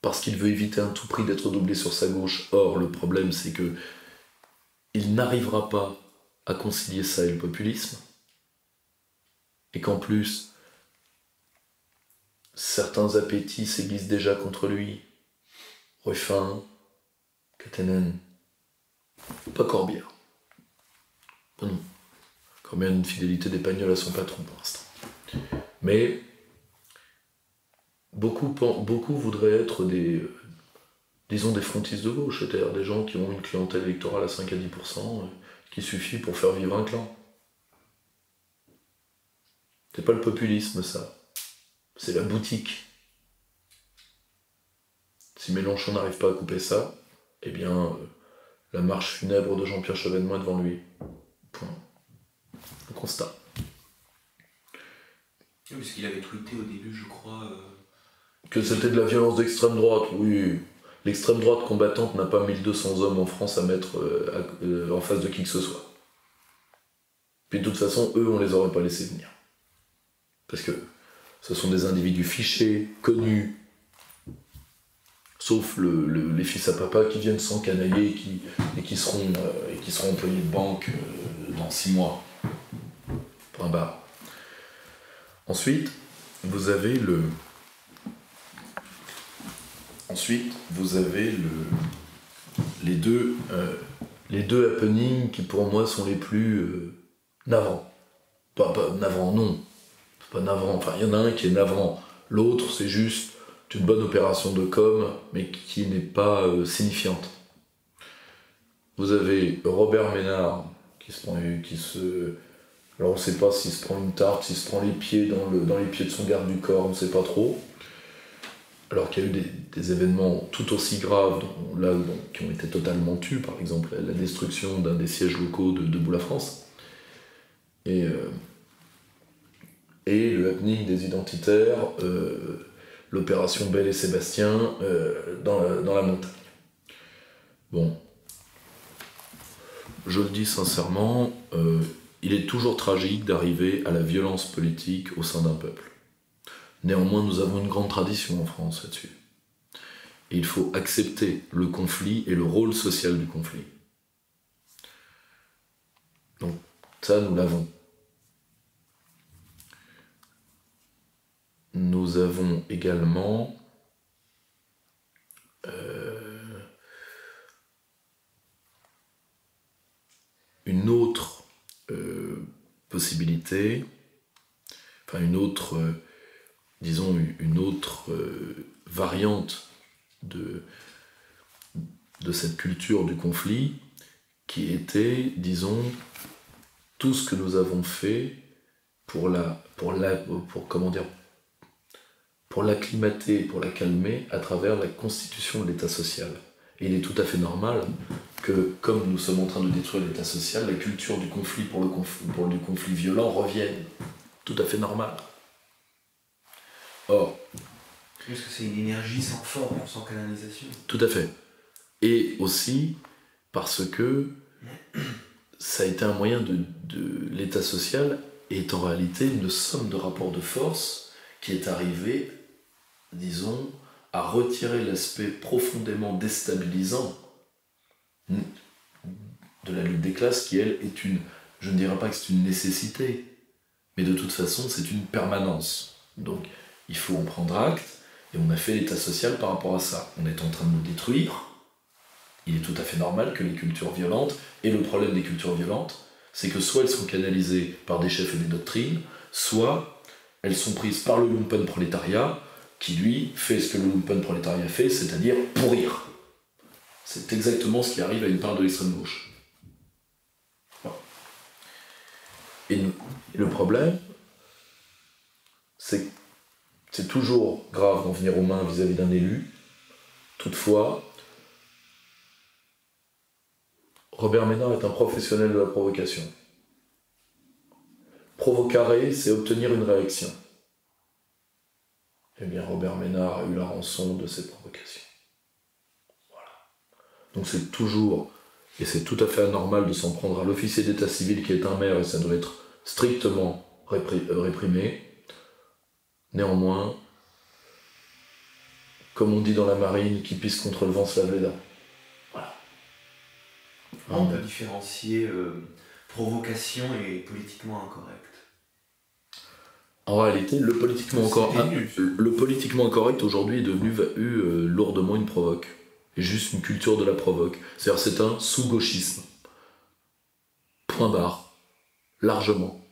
parce qu'il veut éviter à tout prix d'être doublé sur sa gauche. Or, le problème, c'est que il n'arrivera pas à concilier ça et le populisme, et qu'en plus, certains appétits s'aiguisent déjà contre lui. Ruffin, Katainen, pas Corbière. Non. Corbière a une fidélité d'Épagnol à son patron pour l'instant. Mais beaucoup voudraient être des frontistes de gauche, c'est-à-dire des gens qui ont une clientèle électorale à 5 à 10%, qui suffit pour faire vivre un clan. C'est pas le populisme, ça. C'est la boutique. Si Mélenchon n'arrive pas à couper ça, eh bien, la marche funèbre de Jean-Pierre Chevènement est devant lui. Point. Le constat. Oui, parce qu'il avait tweeté au début, je crois... Que c'était de la violence d'extrême droite, oui. L'extrême droite combattante n'a pas 1200 hommes en France à mettre en face de qui que ce soit. Puis de toute façon, eux, on les aurait pas laissés venir. Parce que ce sont des individus fichés, connus, sauf les fils à papa qui viennent s'encanailler et qui seront employés de banque dans 6 mois. Point barre. Ensuite, vous avez les deux happenings qui pour moi sont les plus navrants. Pas navrants, non. C'est pas navrant. Enfin, il y en a un qui est navrant. L'autre, c'est juste une bonne opération de com, mais qui n'est pas signifiante. Vous avez Robert Ménard alors on ne sait pas s'il se prend une tarte, s'il se prend les pieds dans les pieds de son garde du corps, on ne sait pas trop. Alors qu'il y a eu des événements tout aussi graves, qui ont été totalement tus, par exemple la destruction d'un des sièges locaux de Debout la France, et le happening des identitaires, l'opération Belle et Sébastien dans la montagne. Bon, je le dis sincèrement, il est toujours tragique d'arriver à la violence politique au sein d'un peuple. Néanmoins, nous avons une grande tradition en France là-dessus. Et il faut accepter le conflit et le rôle social du conflit. Donc, ça, nous l'avons. Nous avons également une autre possibilité, enfin une autre variante de cette culture du conflit, qui était, disons, tout ce que nous avons fait pour l'acclimater, pour la calmer à travers la constitution de l'État social. Et il est tout à fait normal que, comme nous sommes en train de détruire l'État social, la culture du conflit pour le conflit violent revienne. Tout à fait normal. Or... Parce que c'est une énergie sans forme, sans canalisation. Tout à fait. Et aussi parce que ça a été un moyen l'État social est en réalité une somme de rapports de force qui est arrivée, disons, à retirer l'aspect profondément déstabilisant de la lutte des classes, qui, elle, est je ne dirais pas que c'est une nécessité, mais de toute façon, c'est une permanence. Donc, il faut en prendre acte, et on a fait l'État social par rapport à ça. On est en train de nous détruire. Il est tout à fait normal que les cultures violentes, et le problème des cultures violentes, c'est que soit elles sont canalisées par des chefs et des doctrines, soit elles sont prises par le lumpenprolétariat, qui lui fait ce que le lumpenprolétariat fait, c'est-à-dire pourrir. C'est exactement ce qui arrive à une part de l'extrême gauche. Voilà. Et le problème, c'est toujours grave d'en venir aux mains vis-à-vis d'un élu. Toutefois, Robert Ménard est un professionnel de la provocation. Provoquer, c'est obtenir une réaction. Eh bien, Robert Ménard a eu la rançon de cette provocation. Voilà. Donc c'est toujours, et c'est tout à fait anormal de s'en prendre à l'officier d'état civil qui est un maire, et ça doit être strictement réprimé. Néanmoins, comme on dit dans la marine, qui pisse contre le vent se lave les dents. Voilà. On peut différencier provocation et politiquement incorrect. En réalité, le politiquement incorrect aujourd'hui est devenu lourdement une provoque. Et juste une culture de la provoque. C'est-à-dire c'est un sous-gauchisme. Point barre. Largement.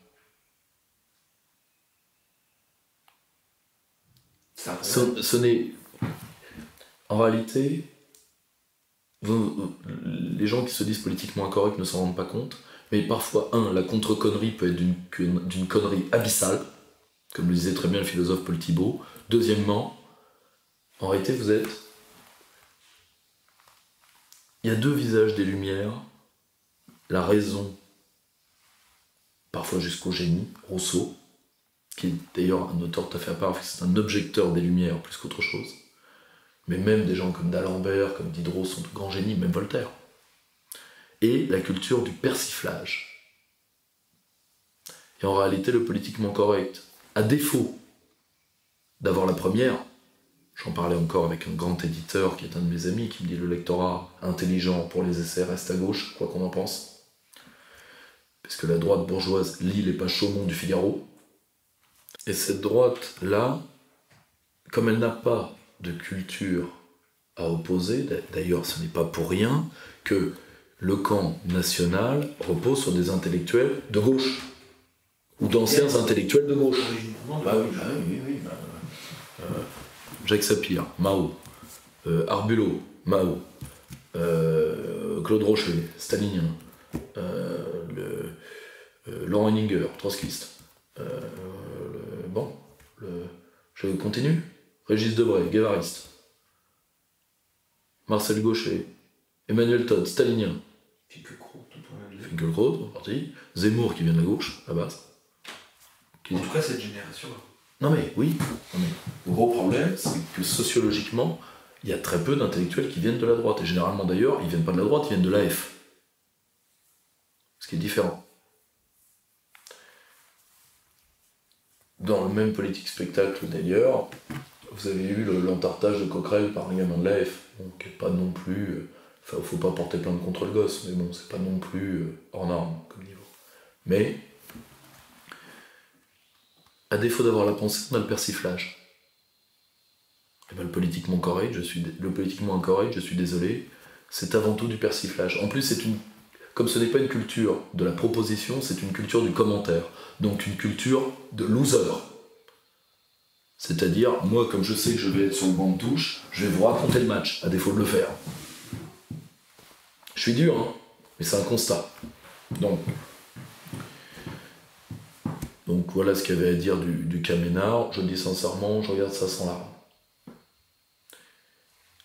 Ce n'est... En réalité, les gens qui se disent politiquement incorrects ne s'en rendent pas compte, mais parfois, la contre-connerie peut être d'une connerie abyssale, comme le disait très bien le philosophe Paul Thibault. Deuxièmement, en réalité, il y a deux visages des Lumières, la raison, parfois jusqu'au génie, Rousseau, qui est d'ailleurs un auteur tout à fait à part, parce que c'est un objecteur des Lumières plus qu'autre chose. Mais même des gens comme d'Alembert, comme Diderot sont de grands génies, même Voltaire. Et la culture du persiflage. Et en réalité, le politiquement correct, à défaut d'avoir la première, j'en parlais encore avec un grand éditeur qui est un de mes amis, qui me dit le lectorat intelligent pour les essais reste à gauche, quoi qu'on en pense. Parce que la droite bourgeoise lit les pages Chaumont du Figaro. Et cette droite-là, comme elle n'a pas de culture à opposer, d'ailleurs ce n'est pas pour rien que le camp national repose sur des intellectuels de gauche, ou d'anciens intellectuels de gauche. Jacques Sapir, Mao, Arbulot, Mao, Claude Rocher, stalinien, Laurent Henninger, trotskiste. Je continue. Régis Debray, guévariste. Marcel Gaucher, Emmanuel Todd, stalinien. Finkielkraut, en partie. Zemmour qui vient de la gauche, à la base. En tout cas, cette génération-là. Non mais, oui. Le gros problème, c'est que sociologiquement, il y a très peu d'intellectuels qui viennent de la droite. Et généralement d'ailleurs, ils viennent pas de la droite, ils viennent de l'AF. Ce qui est différent. Dans le même politique spectacle d'ailleurs, vous avez eu l'entartage de Coquerel par un gamin de l'AF, donc pas non plus... Enfin, faut pas porter plainte contre le gosse, mais bon, c'est pas non plus hors norme comme niveau. Mais, à défaut d'avoir la pensée, on a le persiflage. Et ben, le politiquement incorrect, je suis désolé, c'est avant tout du persiflage. En plus, comme ce n'est pas une culture de la proposition, c'est une culture du commentaire. Donc une culture de loser. C'est-à-dire, moi, comme je sais que je vais être sur le banc de touche, je vais vous raconter le match, à défaut de le faire. Je suis dur, hein, mais c'est un constat. Donc voilà ce qu'il y avait à dire du cas Ménard. Je le dis sincèrement, je regarde ça sans larmes.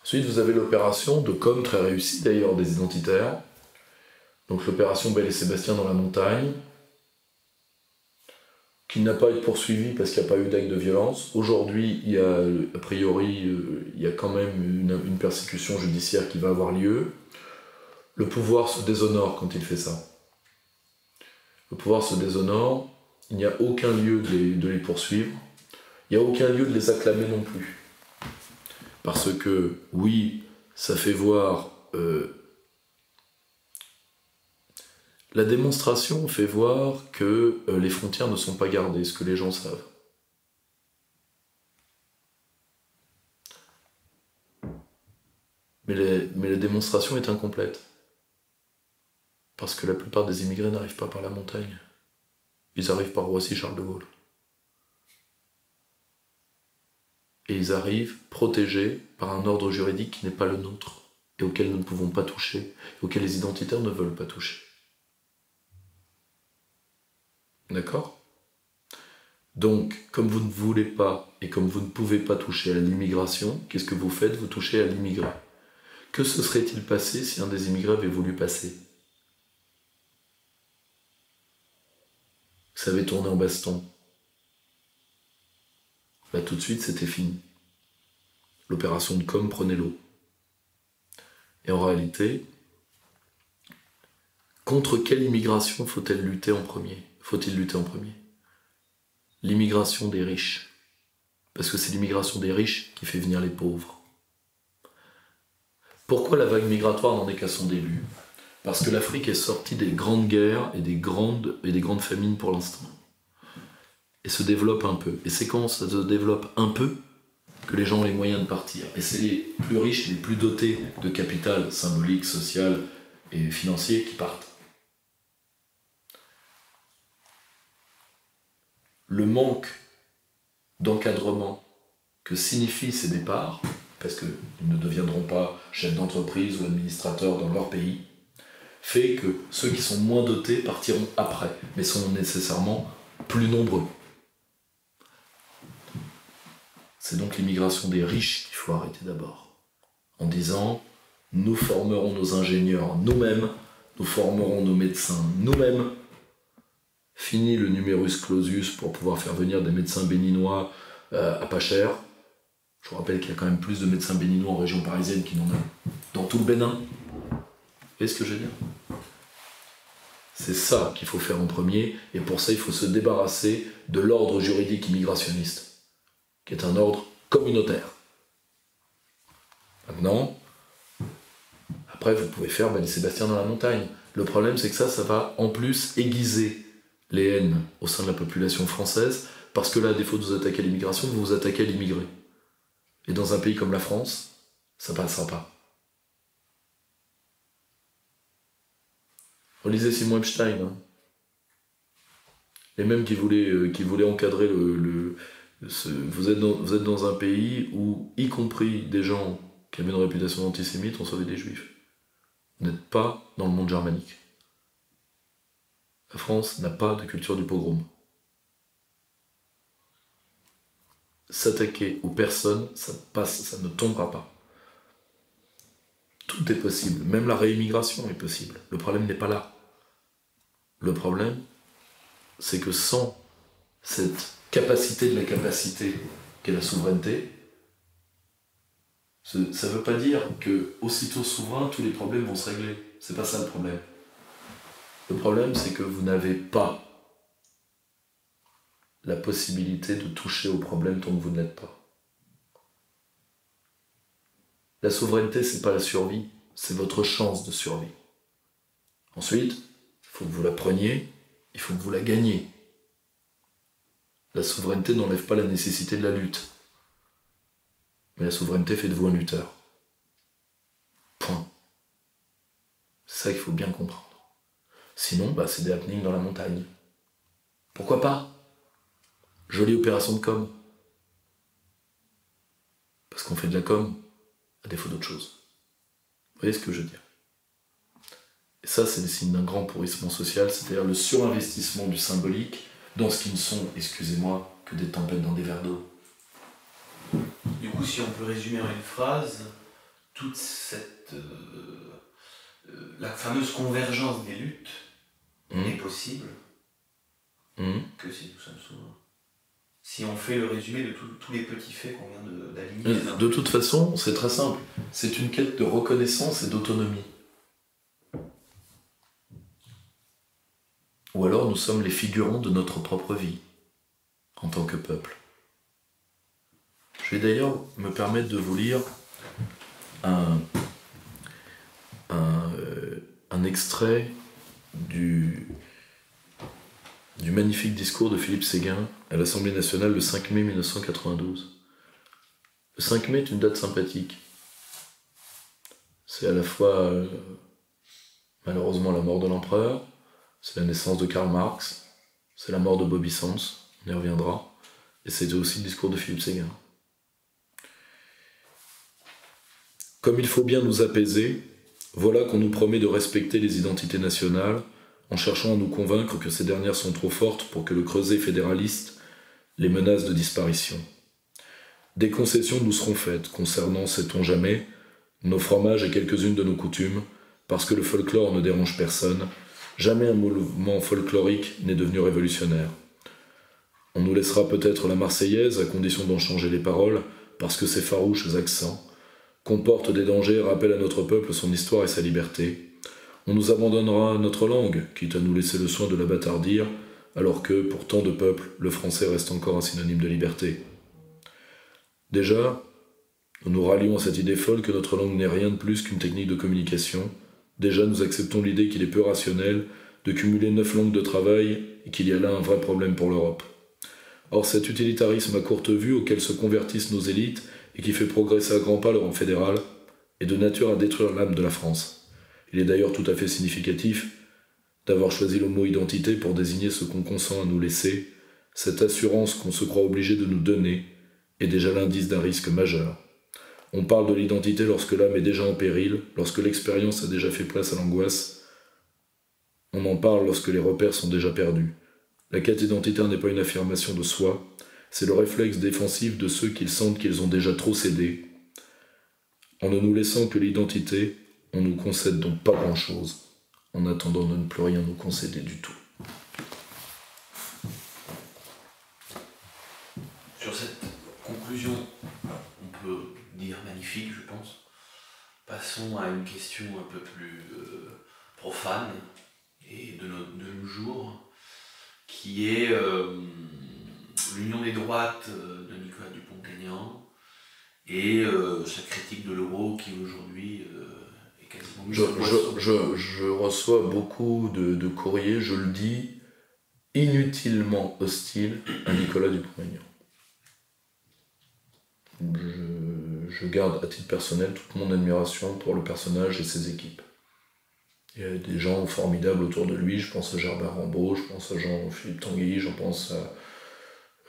Ensuite, vous avez l'opération de com très réussie d'ailleurs des identitaires. Donc l'opération Belle et Sébastien dans la montagne, qui n'a pas été poursuivie parce qu'il n'y a pas eu d'acte de violence. Aujourd'hui, il y a, a priori, il y a quand même une persécution judiciaire qui va avoir lieu. Le pouvoir se déshonore quand il fait ça. Le pouvoir se déshonore, il n'y a aucun lieu de les poursuivre, il n'y a aucun lieu de les acclamer non plus. Parce que, oui, ça fait voir... la démonstration fait voir que les frontières ne sont pas gardées, ce que les gens savent. Mais la démonstration est incomplète. Parce que la plupart des immigrés n'arrivent pas par la montagne. Ils arrivent par Roissy-Charles de Gaulle. Et ils arrivent protégés par un ordre juridique qui n'est pas le nôtre, et auquel nous ne pouvons pas toucher, et auquel les identitaires ne veulent pas toucher. D'accord ? Donc, comme vous ne voulez pas, et comme vous ne pouvez pas toucher à l'immigration, qu'est-ce que vous faites ? Vous touchez à l'immigré. Que se serait-il passé si un des immigrés avait voulu passer ? Ça avait tourné en baston. Là, tout de suite, c'était fini. L'opération de com prenait l'eau. Et en réalité, contre quelle immigration faut-il lutter en premier? L'immigration des riches. Parce que c'est l'immigration des riches qui fait venir les pauvres. Pourquoi la vague migratoire n'en est qu'à son début? Parce que l'Afrique est sortie des grandes guerres et des grandes famines pour l'instant. Et se développe un peu. Et c'est quand ça se développe un peu que les gens ont les moyens de partir. Et c'est les plus riches, les plus dotés de capital symbolique, social et financier qui partent. Le manque d'encadrement que signifient ces départs, parce qu'ils ne deviendront pas chefs d'entreprise ou administrateurs dans leur pays, fait que ceux qui sont moins dotés partiront après, mais sont nécessairement plus nombreux. C'est donc l'immigration des riches qu'il faut arrêter d'abord, en disant « nous formerons nos ingénieurs nous-mêmes, nous formerons nos médecins nous-mêmes ». Fini le numerus clausus pour pouvoir faire venir des médecins béninois à pas cher. Je vous rappelle qu'il y a quand même plus de médecins béninois en région parisienne qu'il n'en a dans tout le Bénin. Vous voyez ce que je veux dire? C'est ça qu'il faut faire en premier, et pour ça il faut se débarrasser de l'ordre juridique immigrationniste, qui est un ordre communautaire. Maintenant, après vous pouvez faire les Sébastien dans la montagne. Le problème c'est que ça va en plus aiguiser les haines au sein de la population française, parce que là, à défaut de vous attaquer à l'immigration, vous vous attaquez à l'immigré. Et dans un pays comme la France, ça passera pas. Relisez Simon Epstein. Hein. Les mêmes qui voulaient encadrer vous êtes dans un pays où, y compris des gens qui avaient une réputation antisémite, ont sauvé des juifs. Vous n'êtes pas dans le monde germanique. La France n'a pas de culture du pogrom. S'attaquer aux personnes, ça ne tombera pas. Tout est possible, même la réimmigration est possible. Le problème n'est pas là. Le problème, c'est que sans cette capacité de la capacité qu'est la souveraineté, ça ne veut pas dire que aussitôt souverain, tous les problèmes vont se régler. C'est pas ça le problème. Le problème, c'est que vous n'avez pas la possibilité de toucher au problème tant que vous ne l'êtes pas. La souveraineté, c'est pas la survie, c'est votre chance de survie. Ensuite, il faut que vous la preniez, il faut que vous la gagniez. La souveraineté n'enlève pas la nécessité de la lutte. Mais la souveraineté fait de vous un lutteur. Point. C'est ça qu'il faut bien comprendre. Sinon, c'est des happenings dans la montagne. Pourquoi pas? Jolie opération de com. Parce qu'on fait de la com à défaut d'autre chose. Vous voyez ce que je veux dire? Et ça, c'est le signe d'un grand pourrissement social, c'est-à-dire le surinvestissement du symbolique dans ce qui ne sont, excusez-moi, que des tempêtes dans des verres d'eau. Du coup, si on peut résumer en une phrase, toute cette... la fameuse convergence des luttes n'est possible que si nous sommes souverains. Si on fait le résumé de tous les petits faits qu'on vient d'aligner. De toute façon, c'est très simple. C'est une quête de reconnaissance et d'autonomie. Ou alors nous sommes les figurants de notre propre vie, en tant que peuple. Je vais d'ailleurs me permettre de vous lire un extrait du magnifique discours de Philippe Séguin à l'Assemblée nationale le 5 mai 1992. Le 5 mai est une date sympathique. C'est à la fois, malheureusement, la mort de l'empereur, c'est la naissance de Karl Marx, c'est la mort de Bobby Sands, on y reviendra, et c'est aussi le discours de Philippe Séguin. Comme il faut bien nous apaiser, voilà qu'on nous promet de respecter les identités nationales, en cherchant à nous convaincre que ces dernières sont trop fortes pour que le creuset fédéraliste les menace de disparition. Des concessions nous seront faites concernant, sait-on jamais, nos fromages et quelques-unes de nos coutumes, parce que le folklore ne dérange personne, jamais un mouvement folklorique n'est devenu révolutionnaire. On nous laissera peut-être la Marseillaise, à condition d'en changer les paroles, parce que ses farouches accents comporte des dangers et rappelle à notre peuple son histoire et sa liberté. On nous abandonnera notre langue, quitte à nous laisser le soin de la bâtardir, alors que, pour tant de peuples, le français reste encore un synonyme de liberté. Déjà, nous nous rallions à cette idée folle que notre langue n'est rien de plus qu'une technique de communication. Déjà, nous acceptons l'idée qu'il est peu rationnel de cumuler 9 langues de travail et qu'il y a là un vrai problème pour l'Europe. Or, cet utilitarisme à courte vue auquel se convertissent nos élites et qui fait progresser à grands pas l'Europe fédérale est de nature à détruire l'âme de la France. Il est d'ailleurs tout à fait significatif d'avoir choisi le mot identité pour désigner ce qu'on consent à nous laisser. Cette assurance qu'on se croit obligé de nous donner est déjà l'indice d'un risque majeur. On parle de l'identité lorsque l'âme est déjà en péril, lorsque l'expérience a déjà fait place à l'angoisse. On en parle lorsque les repères sont déjà perdus. La quête identitaire n'est pas une affirmation de soi, c'est le réflexe défensif de ceux qui sentent qu'ils ont déjà trop cédé. En ne nous laissant que l'identité, on nous concède donc pas grand-chose, en attendant de ne plus rien nous concéder du tout. Sur cette conclusion, on peut dire magnifique, je pense. Passons à une question un peu plus profane et de nos jours, qui est l'union des droites de Nicolas Dupont-Aignan et sa critique de l'euro qui aujourd'hui est quasiment mise en place. Je reçois beaucoup de courriers, je le dis, inutilement hostiles à Nicolas Dupont-Aignan. Je garde à titre personnel toute mon admiration pour le personnage et ses équipes. Il y a des gens formidables autour de lui, je pense à Gerbert Rambaud, je pense à Jean-Philippe Tanguy, je pense à...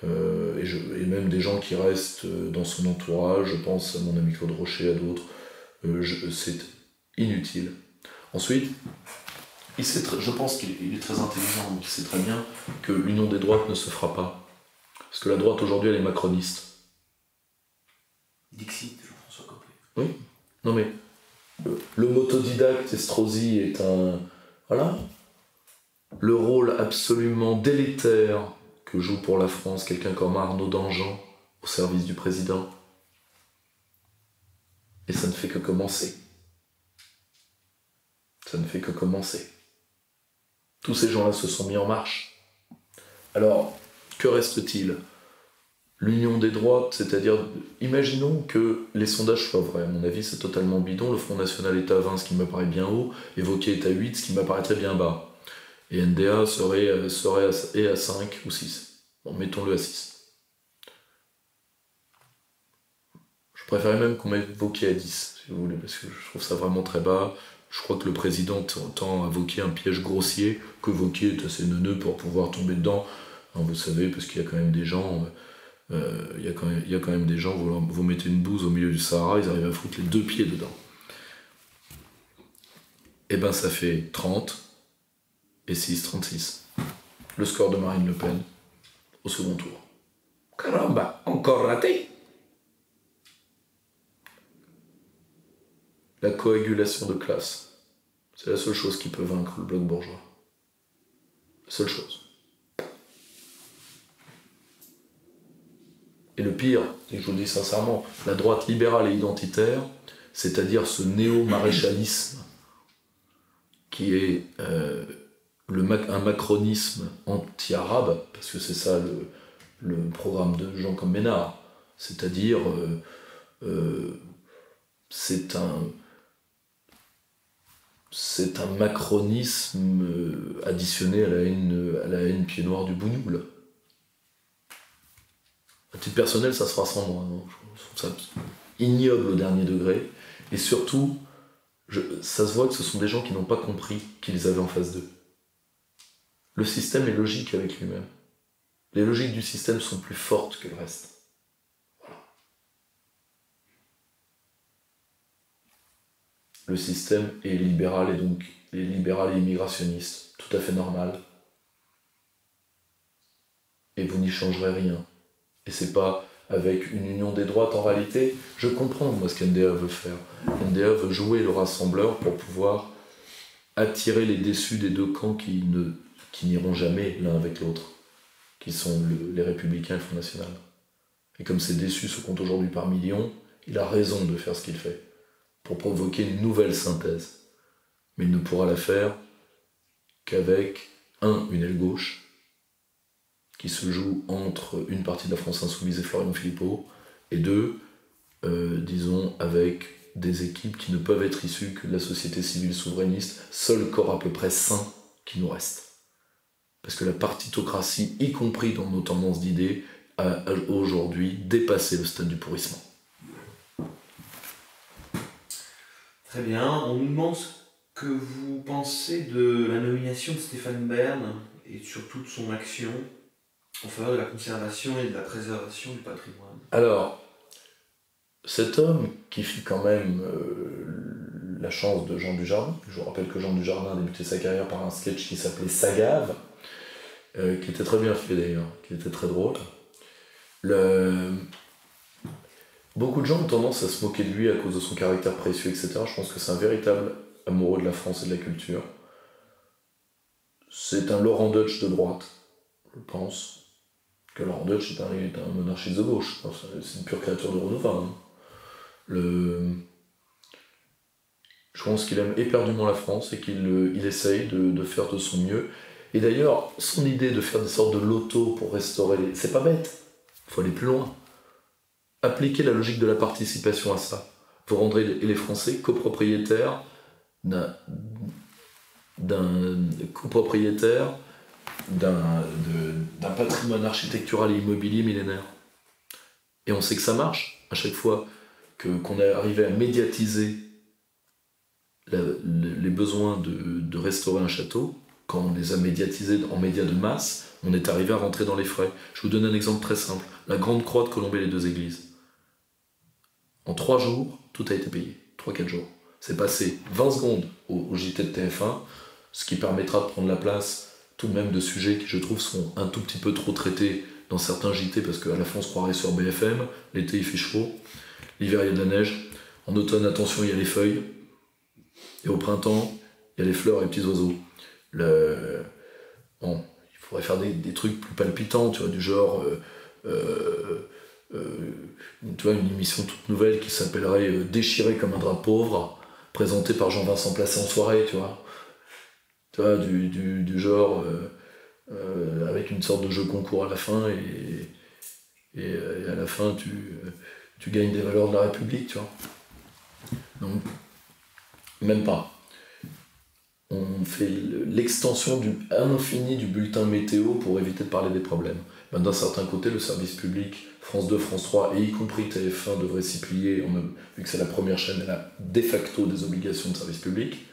et même des gens qui restent dans son entourage, je pense à mon ami Claude Rocher, à d'autres. C'est inutile. Ensuite, je pense qu'il est très intelligent, donc il sait très bien que l'union des droites ne se fera pas. Parce que la droite aujourd'hui, elle est macroniste. Dixit, Jean-François Copé. Oui, non mais l'homme autodidacte Estrosi est un... Voilà. Le rôle absolument délétère que joue pour la France quelqu'un comme Arnaud Danjean au service du président. Et ça ne fait que commencer. Ça ne fait que commencer. Tous ces gens-là se sont mis en marche. Alors, que reste-t-il ? L'union des droites, c'est-à-dire, imaginons que les sondages soient vrais. À mon avis, c'est totalement bidon. Le Front National est à 20, ce qui me paraît bien haut. Et Wauquiez est à 8, ce qui m'apparaîtrait bien bas. Et NDA serait à 5 ou 6. Bon, mettons-le à 6. Je préférerais même qu'on mette Wauquiez à 10, si vous voulez, parce que je trouve ça vraiment très bas. Je crois que le président tend à Wauquiez un piège grossier, que Wauquiez est assez neuneux pour pouvoir tomber dedans. Alors, vous savez, parce qu'il y a quand même des gens... Il y a quand même des gens, vous mettez une bouse au milieu du Sahara, ils arrivent à foutre les 2 pieds dedans. Et ben ça fait 30 et 6, 36. Le score de Marine Le Pen au second tour. Caramba, encore raté. La coagulation de classe, c'est la seule chose qui peut vaincre le bloc bourgeois. La seule chose. Et le pire, et je vous le dis sincèrement, la droite libérale et identitaire, c'est-à-dire ce néo-maréchalisme qui est un macronisme anti-arabe, parce que c'est ça le programme de gens comme Ménard, c'est-à-dire c'est un macronisme additionné à la haine pied noir du bougnoul. À titre personnel, ça se fera sans moi. Je trouve ça ignoble au dernier degré. Et surtout, ça se voit que ce sont des gens qui n'ont pas compris qu'ils avaient en face d'eux. Le système est logique avec lui-même. Les logiques du système sont plus fortes que le reste. Voilà. Le système est libéral et donc les libéral et immigrationniste, tout à fait normal. Et vous n'y changerez rien. Et c'est pas avec une union des droites en réalité. Je comprends moi ce qu'NDA veut faire. NDA veut jouer le rassembleur pour pouvoir attirer les déçus des deux camps qui n'iront jamais l'un avec l'autre, qui sont les Républicains et le Front National. Et comme ces déçus se comptent aujourd'hui par millions, il a raison de faire ce qu'il fait, pour provoquer une nouvelle synthèse. Mais il ne pourra la faire qu'avec, une aile gauche, qui se joue entre une partie de la France Insoumise et Florian Philippot, et deux, disons, avec des équipes qui ne peuvent être issues que de la société civile souverainiste, seul corps à peu près sain qui nous reste. Parce que la partitocratie, y compris dans nos tendances d'idées, a aujourd'hui dépassé le stade du pourrissement. Très bien. On nous demande ce que vous pensez de la nomination de Stéphane Bern et surtout de son action en faveur de la conservation et de la préservation du patrimoine. Alors, cet homme qui fit quand même la chance de Jean Dujardin, je vous rappelle que Jean Dujardin a débuté sa carrière par un sketch qui s'appelait Sagave, qui était très bien fait d'ailleurs, qui était très drôle. Beaucoup de gens ont tendance à se moquer de lui à cause de son caractère précieux, etc. Je pense que c'est un véritable amoureux de la France et de la culture. C'est un Laurent Deutsch de droite, je pense. Que Laurent Deutsch est un monarchiste de gauche. C'est une pure créature de Renaud. Je pense qu'il aime éperdument la France et qu'il essaye de faire de son mieux. Et d'ailleurs, son idée de faire des sortes de lotos pour restaurer c'est pas bête. Il faut aller plus loin. Appliquer la logique de la participation à ça. Vous rendrez les Français copropriétaires d'un patrimoine architectural et immobilier millénaire. Et on sait que ça marche à chaque fois qu'on est arrivé à médiatiser les besoins de restaurer un château. Quand on les a médiatisés en médias de masse, on est arrivé à rentrer dans les frais. Je vous donne un exemple très simple. La Grande Croix de Colombey, les 2 églises. En 3 jours, tout a été payé. 3-4 jours. C'est passé 20 secondes au JT de TF1, ce qui permettra de prendre la place tout de même de sujets qui, je trouve, sont un tout petit peu trop traités dans certains JT, parce qu'à la fin, on se croirait sur BFM. L'été, il fait chaud. L'hiver, il y a de la neige. En automne, attention, il y a les feuilles. Et au printemps, il y a les fleurs et les petits oiseaux. Bon, il faudrait faire des trucs plus palpitants, tu vois, du genre... tu vois, une émission toute nouvelle qui s'appellerait Déchiré comme un drap pauvre, présentée par Jean-Vincent Placé en soirée, tu vois. Tu vois, du genre... avec une sorte de jeu concours à la fin, et à la fin, tu gagnes des valeurs de la République, tu vois. Donc, même pas. On fait l'extension à l'infini du bulletin météo pour éviter de parler des problèmes. Ben, d'un certain côté, le service public, France 2, France 3, et y compris TF1, devrait s'y plier, vu que c'est la première chaîne, elle a de facto des obligations de service public,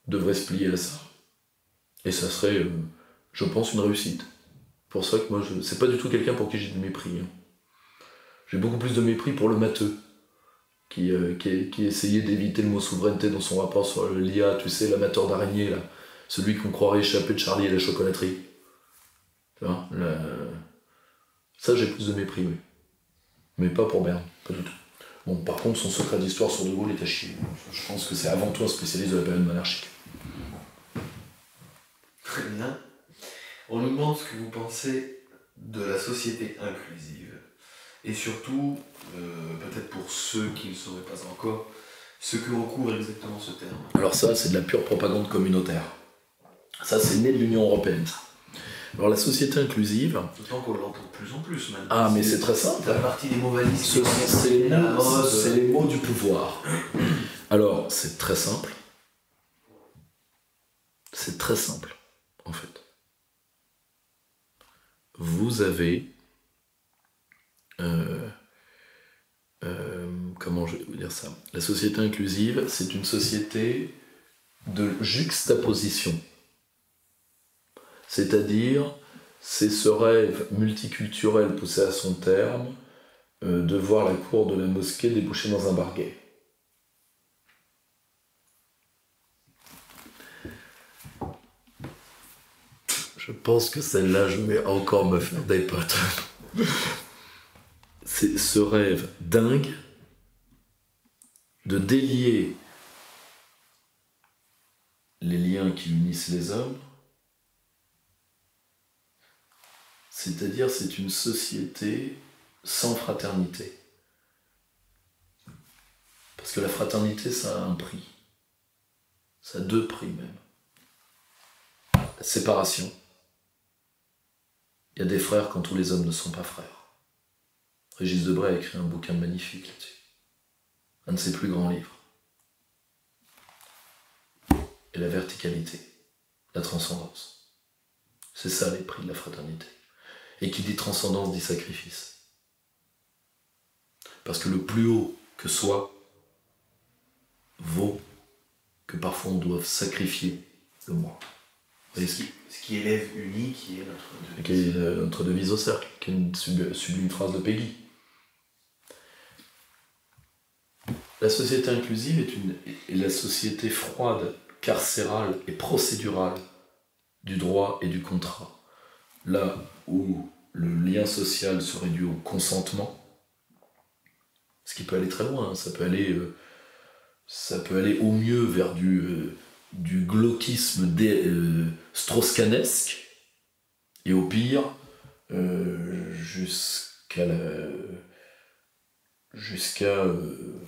devrait se plier à ça. Et ça serait, je pense, une réussite. Pour ça que moi, c'est pas du tout quelqu'un pour qui j'ai du mépris. Hein. J'ai beaucoup plus de mépris pour le matheux, qui essayait d'éviter le mot souveraineté dans son rapport sur l'IA, tu sais, l'amateur d'araignée, là, celui qu'on croirait échapper de Charlie et la chocolaterie. Tu vois, ça, j'ai plus de mépris, oui. Mais pas pour Bern, pas du tout. Bon, par contre, son secret d'histoire sur De Gaulle est à chier. Je pense que c'est avant tout un spécialiste de la période monarchique. Très bien. On nous demande ce que vous pensez de la société inclusive. Et surtout, peut-être pour ceux qui ne le sauraient pas encore, ce que recouvre exactement ce terme. Alors ça, c'est de la pure propagande communautaire. Ça, c'est né de l'Union européenne. Alors la société inclusive... D'autant qu'on l'entend de plus en plus maintenant. Ah, mais c'est très simple. C'est la partie des mots valises. C'est les mots du pouvoir. Alors, c'est très simple. C'est très simple, en fait. Vous avez... comment je vais vous dire ça ? La société inclusive, c'est une société de juxtaposition. C'est-à-dire, c'est ce rêve multiculturel poussé à son terme de voir la cour de la mosquée déboucher dans un bar gay. Je pense que celle-là, je vais encore me faire des potes. C'est ce rêve dingue de délier les liens qui unissent les hommes. C'est-à-dire, c'est une société sans fraternité. Parce que la fraternité, ça a un prix. Ça a 2 prix même. La séparation. Il y a des frères quand tous les hommes ne sont pas frères. Régis Debray a écrit un bouquin magnifique là-dessus. Un de ses plus grands livres. Et la verticalité, la transcendance. C'est ça les prix de la fraternité. Et qui dit transcendance dit sacrifice. Parce que le plus haut que soit vaut que parfois on doive sacrifier le moi. Ce qui élève uni, qui est notre devise. Qui est notre devise au cercle, qui est une sublime phrase de Peggy. La société inclusive est la société froide, carcérale et procédurale du droit et du contrat. Là où le lien social se réduit au consentement, ce qui peut aller très loin, hein, ça peut aller au mieux vers du glauquisme strauss-kahnesque, et au pire, jusqu'à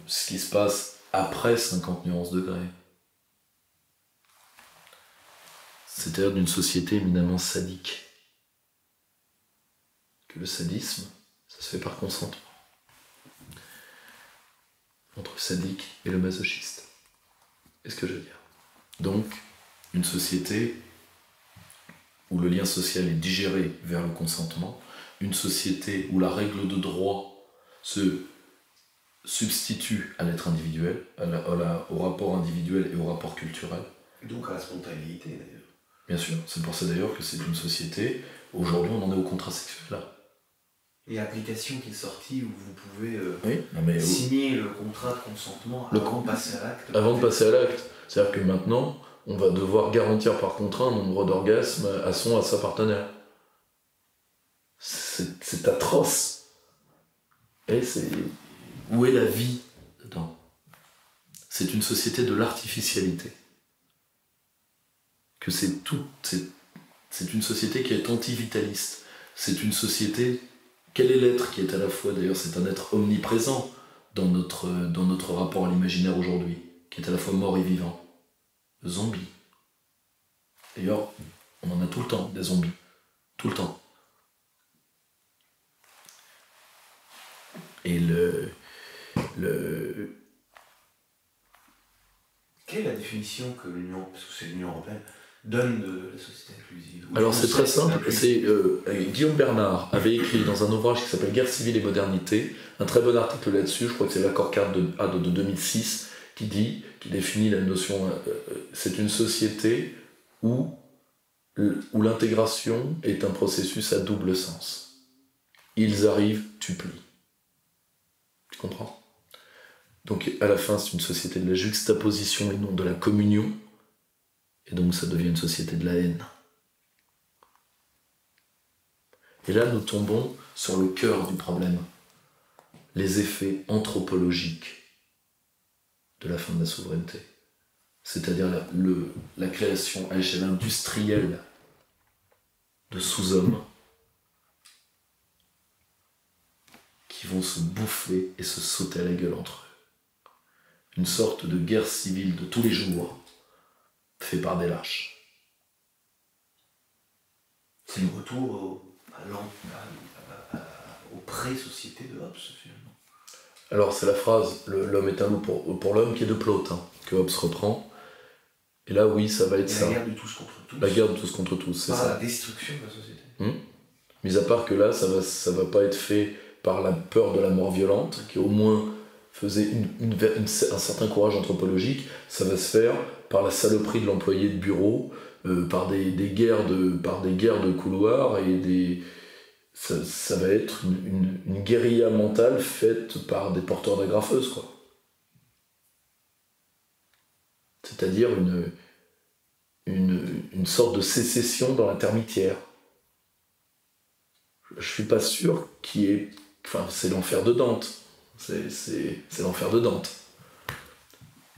ce qui se passe après 50 nuances degrés. C'est-à-dire d'une société éminemment sadique. Que le sadisme, ça se fait par consentement. Entre le sadique et le masochiste. C'est ce que je veux dire. Donc, une société où le lien social est digéré vers le consentement, une société où la règle de droit se substitue à l'être individuel, au rapport individuel et au rapport culturel. Donc à la spontanéité d'ailleurs. Bien sûr, c'est pour ça d'ailleurs que c'est une société, aujourd'hui on en est au contrat sexuel là. Et l'application qui est sortie où vous pouvez signer le contrat de consentement avant de passer à l'acte. Avant de passer à l'acte. C'est-à-dire que maintenant, on va devoir garantir par contrat un nombre d'orgasmes à sa partenaire. C'est atroce. Et où est la vie dedans ? C'est une société de l'artificialité. Que c'est une société qui est anti-vitaliste. C'est une société... Quel est l'être qui est à la fois, d'ailleurs, c'est un être omniprésent dans notre rapport à l'imaginaire aujourd'hui, qui est à la fois mort et vivant. Le zombie. D'ailleurs, on en a tout le temps, des zombies. Tout le temps. Et Quelle est la définition que l'Union, parce que c'est l'Union européenne, donne de la société inclusive ? Alors c'est très simple, Guillaume Bernard avait écrit dans un ouvrage qui s'appelle Guerre civile et modernité, un très bon article là-dessus, je crois que c'est l'accord cadre de 2006, qui définit la notion, c'est une société où l'intégration est un processus à double sens. Ils arrivent, tu plies. Tu comprends ? Donc à la fin c'est une société de la juxtaposition et non de la communion, et donc ça devient une société de la haine. Et là nous tombons sur le cœur du problème, les effets anthropologiques de la fin de la souveraineté, c'est-à-dire la création à l'échelle industrielle de sous-hommes qui vont se bouffer et se sauter à la gueule entre eux. Une sorte de guerre civile de tous les jours, fait par des lâches. C'est le retour aux pré-sociétés de Hobbes, finalement. Alors c'est la phrase, l'homme est un loup pour l'homme, qui est de Plaute, que Hobbes reprend. Et là oui, ça va être ça. La guerre de tous contre tous. La guerre de tous contre tous, c'est ça. La destruction de la société. Mis à part que là, ça va pas être fait par la peur de la mort violente, qui au moins faisait un certain courage anthropologique, ça va se faire par la saloperie de l'employé de bureau, par des guerres de couloirs, et ça va être une guérilla mentale faite par des porteurs d'agrafeuses, quoi. C'est-à-dire une sorte de sécession dans la termitière. Je suis pas sûr qu'il y ait... Enfin, c'est l'enfer de Dante. C'est l'enfer de Dante.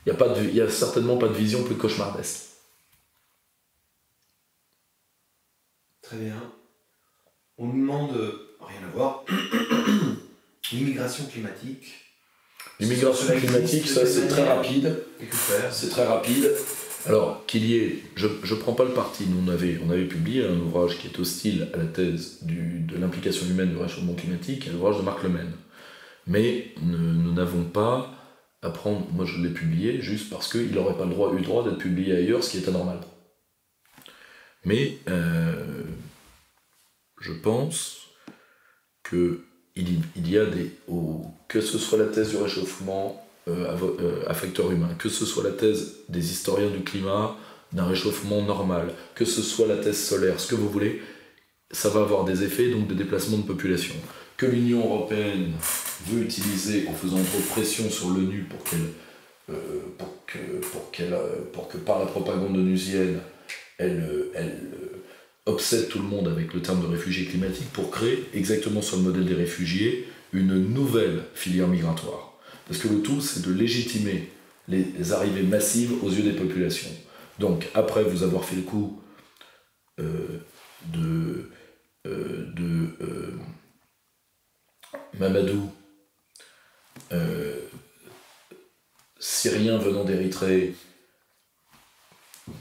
Il n'y a certainement pas de vision plus cauchemardesque. Très bien. On nous demande, rien à voir, l'immigration climatique. L'immigration climatique, ça c'est très rapide. C'est très rapide. Alors, qu'il y ait, je ne prends pas le parti, nous on avait publié un ouvrage qui est hostile à la thèse de l'implication humaine du réchauffement climatique, l'ouvrage de Marc Lemaine. Mais nous n'avons pas à prendre, moi je l'ai publié juste parce qu'il n'aurait pas eu le droit d'être publié ailleurs, ce qui est anormal. Mais je pense qu'il y a que ce soit la thèse du réchauffement à facteur humain, que ce soit la thèse des historiens du climat, d'un réchauffement normal, que ce soit la thèse solaire, ce que vous voulez, ça va avoir des effets, donc des déplacements de population. Que l'Union européenne veut utiliser en faisant trop de pression sur l'ONU pour que par la propagande onusienne, elle obsède tout le monde avec le terme de réfugiés climatiques pour créer, exactement sur le modèle des réfugiés, une nouvelle filière migratoire. Parce que le tout, c'est de légitimer les arrivées massives aux yeux des populations. Donc, après vous avoir fait le coup Mamadou, Syrien venant d'Érythrée,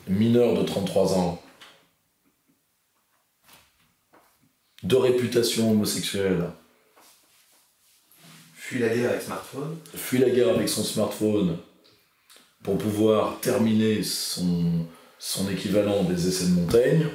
mineur de 33 ans, de réputation homosexuelle, fuit la guerre avec smartphone. Fuit la guerre avec son smartphone pour pouvoir terminer son équivalent des essais de Montaigne,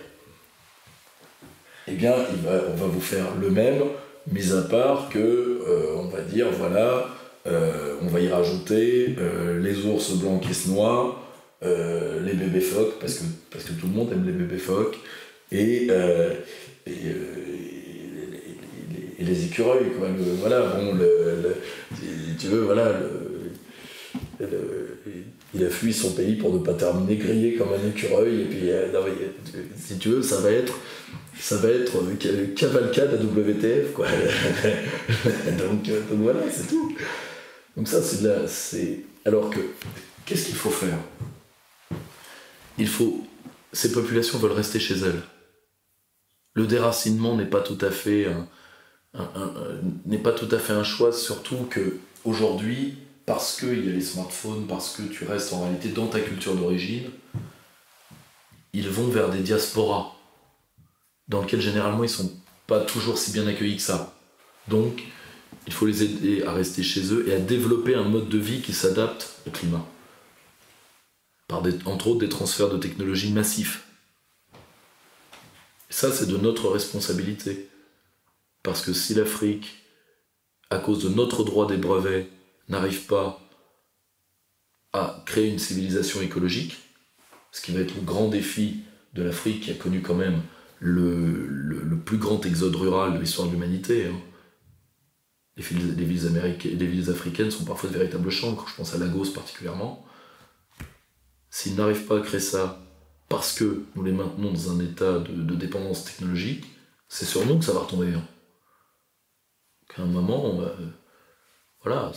eh bien, on va vous faire le même, mis à part que, on va dire, voilà, on va y rajouter les ours blancs qui se noient, les bébés phoques, parce que tout le monde aime les bébés phoques, et les écureuils, quoi. Voilà, bon, si tu veux, voilà, il a fui son pays pour ne pas terminer grillé comme un écureuil, et puis, si tu veux, ça va être cavalcade à WTF, quoi. donc voilà, c'est tout. Donc ça, c'est alors que, qu'est-ce qu'il faut faire ? Ces populations veulent rester chez elles. Le déracinement n'est pas tout à fait un choix, surtout que aujourd'hui, parce qu'il y a les smartphones, parce que tu restes en réalité dans ta culture d'origine, ils vont vers des diasporas dans lesquelles généralement ils sont pas toujours si bien accueillis que ça. Donc, il faut les aider à rester chez eux et à développer un mode de vie qui s'adapte au climat. Entre autres, des transferts de technologies massifs. Et ça, c'est de notre responsabilité. Parce que si l'Afrique, à cause de notre droit des brevets, n'arrive pas à créer une civilisation écologique, ce qui va être le grand défi de l'Afrique, qui a connu quand même le plus grand exode rural de l'histoire de l'humanité. Hein. Les villes africaines sont parfois de véritables chancres, je pense à Lagos particulièrement. S'ils n'arrivent pas à créer ça parce que nous les maintenons dans un état de dépendance technologique, c'est sur nous que ça va retomber. Hein. À un moment, voilà,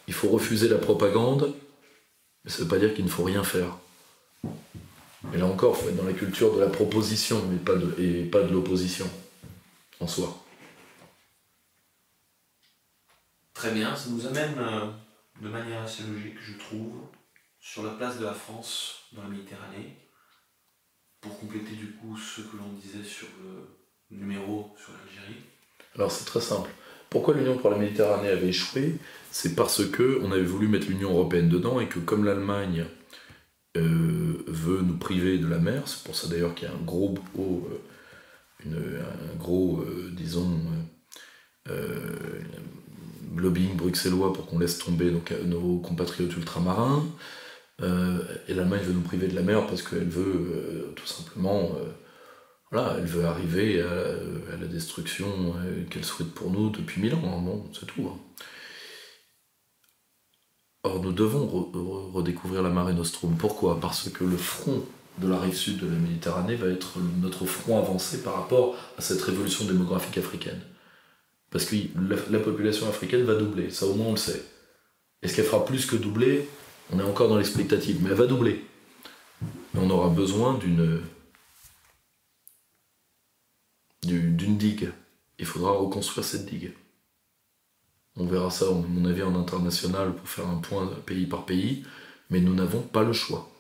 il faut refuser la propagande, mais ça ne veut pas dire qu'il ne faut rien faire. Mais là encore, il faut être dans la culture de la proposition et pas de l'opposition en soi. Très bien, ça nous amène de manière assez logique, je trouve, sur la place de la France dans la Méditerranée, pour compléter du coup ce que l'on disait sur le numéro sur l'Algérie. Alors c'est très simple. Pourquoi l'Union pour la Méditerranée avait échoué ? C'est parce qu'on avait voulu mettre l'Union européenne dedans et que comme l'Allemagne veut nous priver de la mer, c'est pour ça d'ailleurs qu'il y a un gros lobbying bruxellois pour qu'on laisse tomber donc, nos compatriotes ultramarins, et l'Allemagne veut nous priver de la mer parce qu'elle veut tout simplement elle veut arriver à la destruction qu'elle souhaite pour nous depuis 1000 ans, hein, bon, c'est tout. Hein. Or, nous devons redécouvrir la Mare Nostrum. Pourquoi ? Parce que le front de la rive sud de la Méditerranée va être notre front avancé par rapport à cette révolution démographique africaine. Parce que la population africaine va doubler, ça au moins on le sait. Est-ce qu'elle fera plus que doubler ? On est encore dans l'expectative, mais elle va doubler. Mais on aura besoin d'une digue. Il faudra reconstruire cette digue. On verra ça, à mon avis, en international pour faire un point pays par pays, mais nous n'avons pas le choix.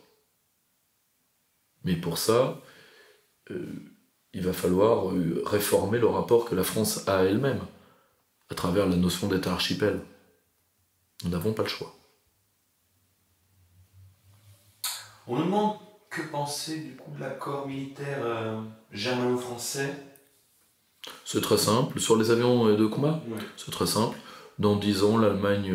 Mais pour ça, il va falloir réformer le rapport que la France a à elle-même, à travers la notion d'État archipel. Nous n'avons pas le choix. On nous demande que penser du coup de l'accord militaire germano-français. C'est très simple. Sur les avions de combat, c'est très simple. Dans 10 ans, l'Allemagne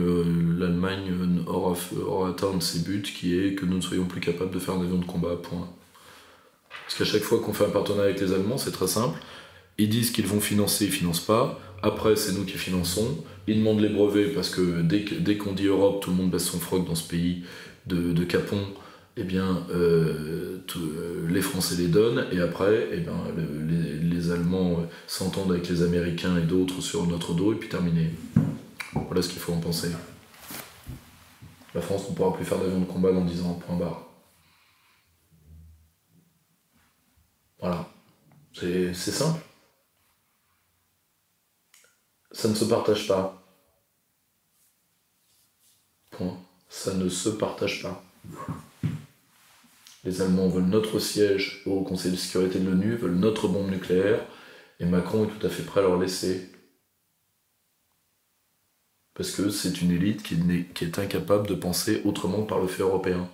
aura atteint ses buts, qui est que nous ne soyons plus capables de faire un avion de combat, point. Parce qu'à chaque fois qu'on fait un partenariat avec les Allemands, c'est très simple. Ils disent qu'ils vont financer, ils financent pas. Après, c'est nous qui finançons. Ils demandent les brevets, parce que dès qu'on dit Europe, tout le monde baisse son froc dans ce pays de Capon. Eh bien, les Français les donnent, et après, eh bien, les Allemands s'entendent avec les Américains et d'autres sur notre dos, et puis terminé. Voilà ce qu'il faut en penser. La France ne pourra plus faire d'avion de combat dans 10 ans, point barre. Voilà. C'est simple. Ça ne se partage pas. Point. Ça ne se partage pas. Les Allemands veulent notre siège au Conseil de sécurité de l'ONU, veulent notre bombe nucléaire, et Macron est tout à fait prêt à leur laisser. Parce que c'est une élite qui est incapable de penser autrement que par le fait européen.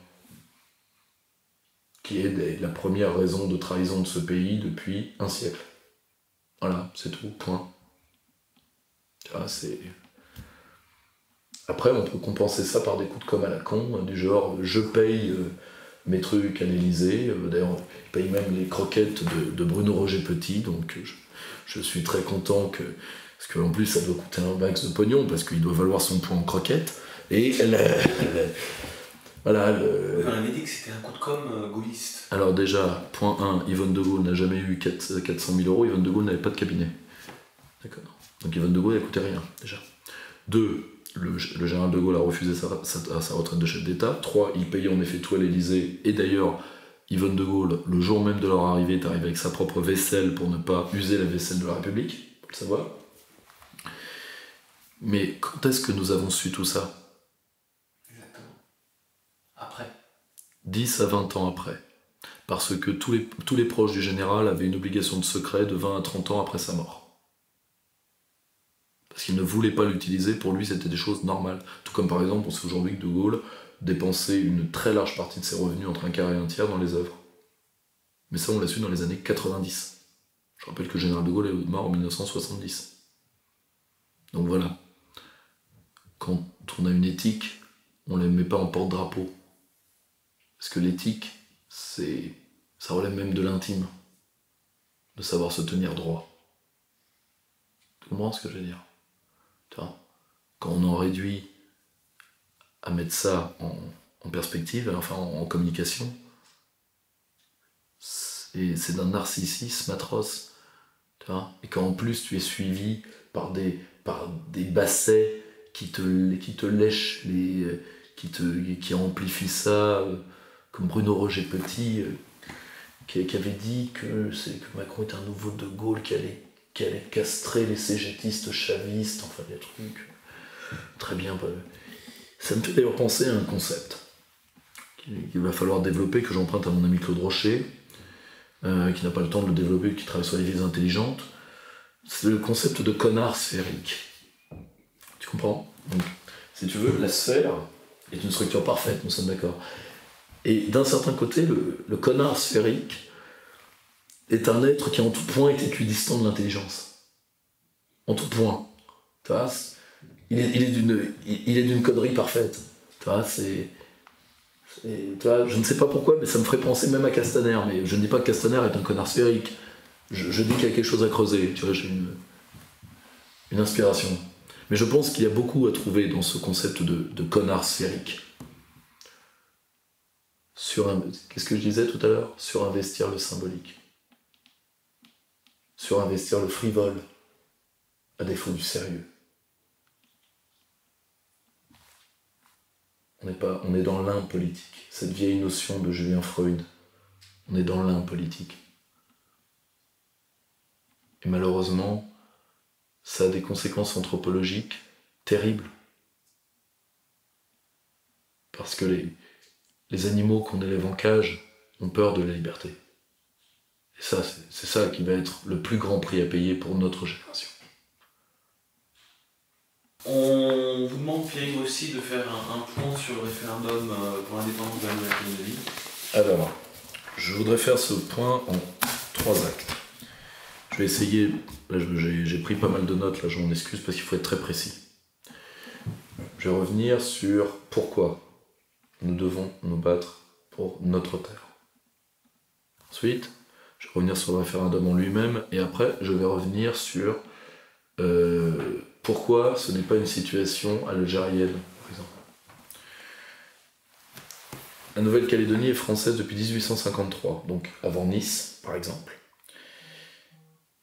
Qui est la première raison de trahison de ce pays depuis un siècle. Voilà, c'est tout, point. Après, on peut compenser ça par des coups de com' à la con, du genre je paye mes trucs à l'Élysée, d'ailleurs, je paye même les croquettes de Bruno Roger Petit, donc je suis très content que. Parce qu'en plus, ça doit coûter un max de pognon, parce qu'il doit valoir son point en croquettes, et voilà. On avait dit que c'était un coup de com' gaulliste. Alors déjà, point 1, Yvonne de Gaulle n'a jamais eu 400 000 €, Yvonne de Gaulle n'avait pas de cabinet. D'accord. Donc Yvonne de Gaulle, elle coûtait rien, déjà. 2, le général de Gaulle a refusé sa retraite de chef d'État. 3, il payait en effet tout à l'Élysée, et d'ailleurs, Yvonne de Gaulle, le jour même de leur arrivée, est arrivée avec sa propre vaisselle pour ne pas user la vaisselle de la République, faut le savoir. Mais quand est-ce que nous avons su tout ça ? Exactement. Après. 10 à 20 ans après. Parce que tous les proches du général avaient une obligation de secret de 20 à 30 ans après sa mort. Parce qu'il ne voulait pas l'utiliser, pour lui c'était des choses normales. Tout comme par exemple, on sait aujourd'hui que De Gaulle dépensait une très large partie de ses revenus, entre un quart et un tiers, dans les œuvres. Mais ça on l'a su dans les années 90. Je rappelle que le général De Gaulle est mort en 1970. Donc voilà. Quand on a une éthique, on ne la met pas en porte-drapeau. Parce que l'éthique, ça relève même de l'intime. De savoir se tenir droit. Tu comprends ce que je veux dire ? Tu vois ? Quand on en réduit à mettre ça en perspective, enfin en communication, c'est d'un narcissisme atroce. Tu vois ? Et quand en plus tu es suivi par des bassets qui te lèchent, qui amplifient ça, comme Bruno Roger Petit, qui avait dit que Macron est un nouveau De Gaulle qui allait castrer les cégétistes chavistes, enfin des trucs très bien. Ça me fait d'ailleurs penser à un concept qu'il va falloir développer, que j'emprunte à mon ami Claude Rocher, qui n'a pas le temps de le développer, qui travaille sur les villes intelligentes. C'est le concept de connard sphérique. Tu comprends ? Donc, si tu veux, la sphère est une structure parfaite, nous sommes d'accord. Et d'un certain côté, le connard sphérique est un être qui en tout point est équidistant de l'intelligence. En tout point. Tu vois, il est d'une connerie parfaite. Tu vois, je ne sais pas pourquoi, mais ça me ferait penser même à Castaner. Mais je ne dis pas que Castaner est un connard sphérique. Je dis qu'il y a quelque chose à creuser. Tu vois, j'ai une inspiration. Mais je pense qu'il y a beaucoup à trouver dans ce concept de connard sphérique. Qu'est-ce que je disais tout à l'heure ? Surinvestir le symbolique. Surinvestir le frivole, à défaut du sérieux. On est dans l'impolitique. Cette vieille notion de Julien Freud. On est dans l'impolitique. Et malheureusement, ça a des conséquences anthropologiques terrible. Parce que les animaux qu'on élève en cage ont peur de la liberté. Et ça, c'est ça qui va être le plus grand prix à payer pour notre génération. On vous demande, Pierre, aussi de faire un point sur le référendum pour l'indépendance de la Nouvelle-Calédonie. Alors, je voudrais faire ce point en 3 actes. Je vais essayer, là j'ai pris pas mal de notes, là je m'en excuse parce qu'il faut être très précis. Je vais revenir sur pourquoi nous devons nous battre pour notre terre. Ensuite, je vais revenir sur le référendum en lui-même, et après, je vais revenir sur pourquoi ce n'est pas une situation algérienne, par exemple. La Nouvelle-Calédonie est française depuis 1853, donc avant Nice, par exemple.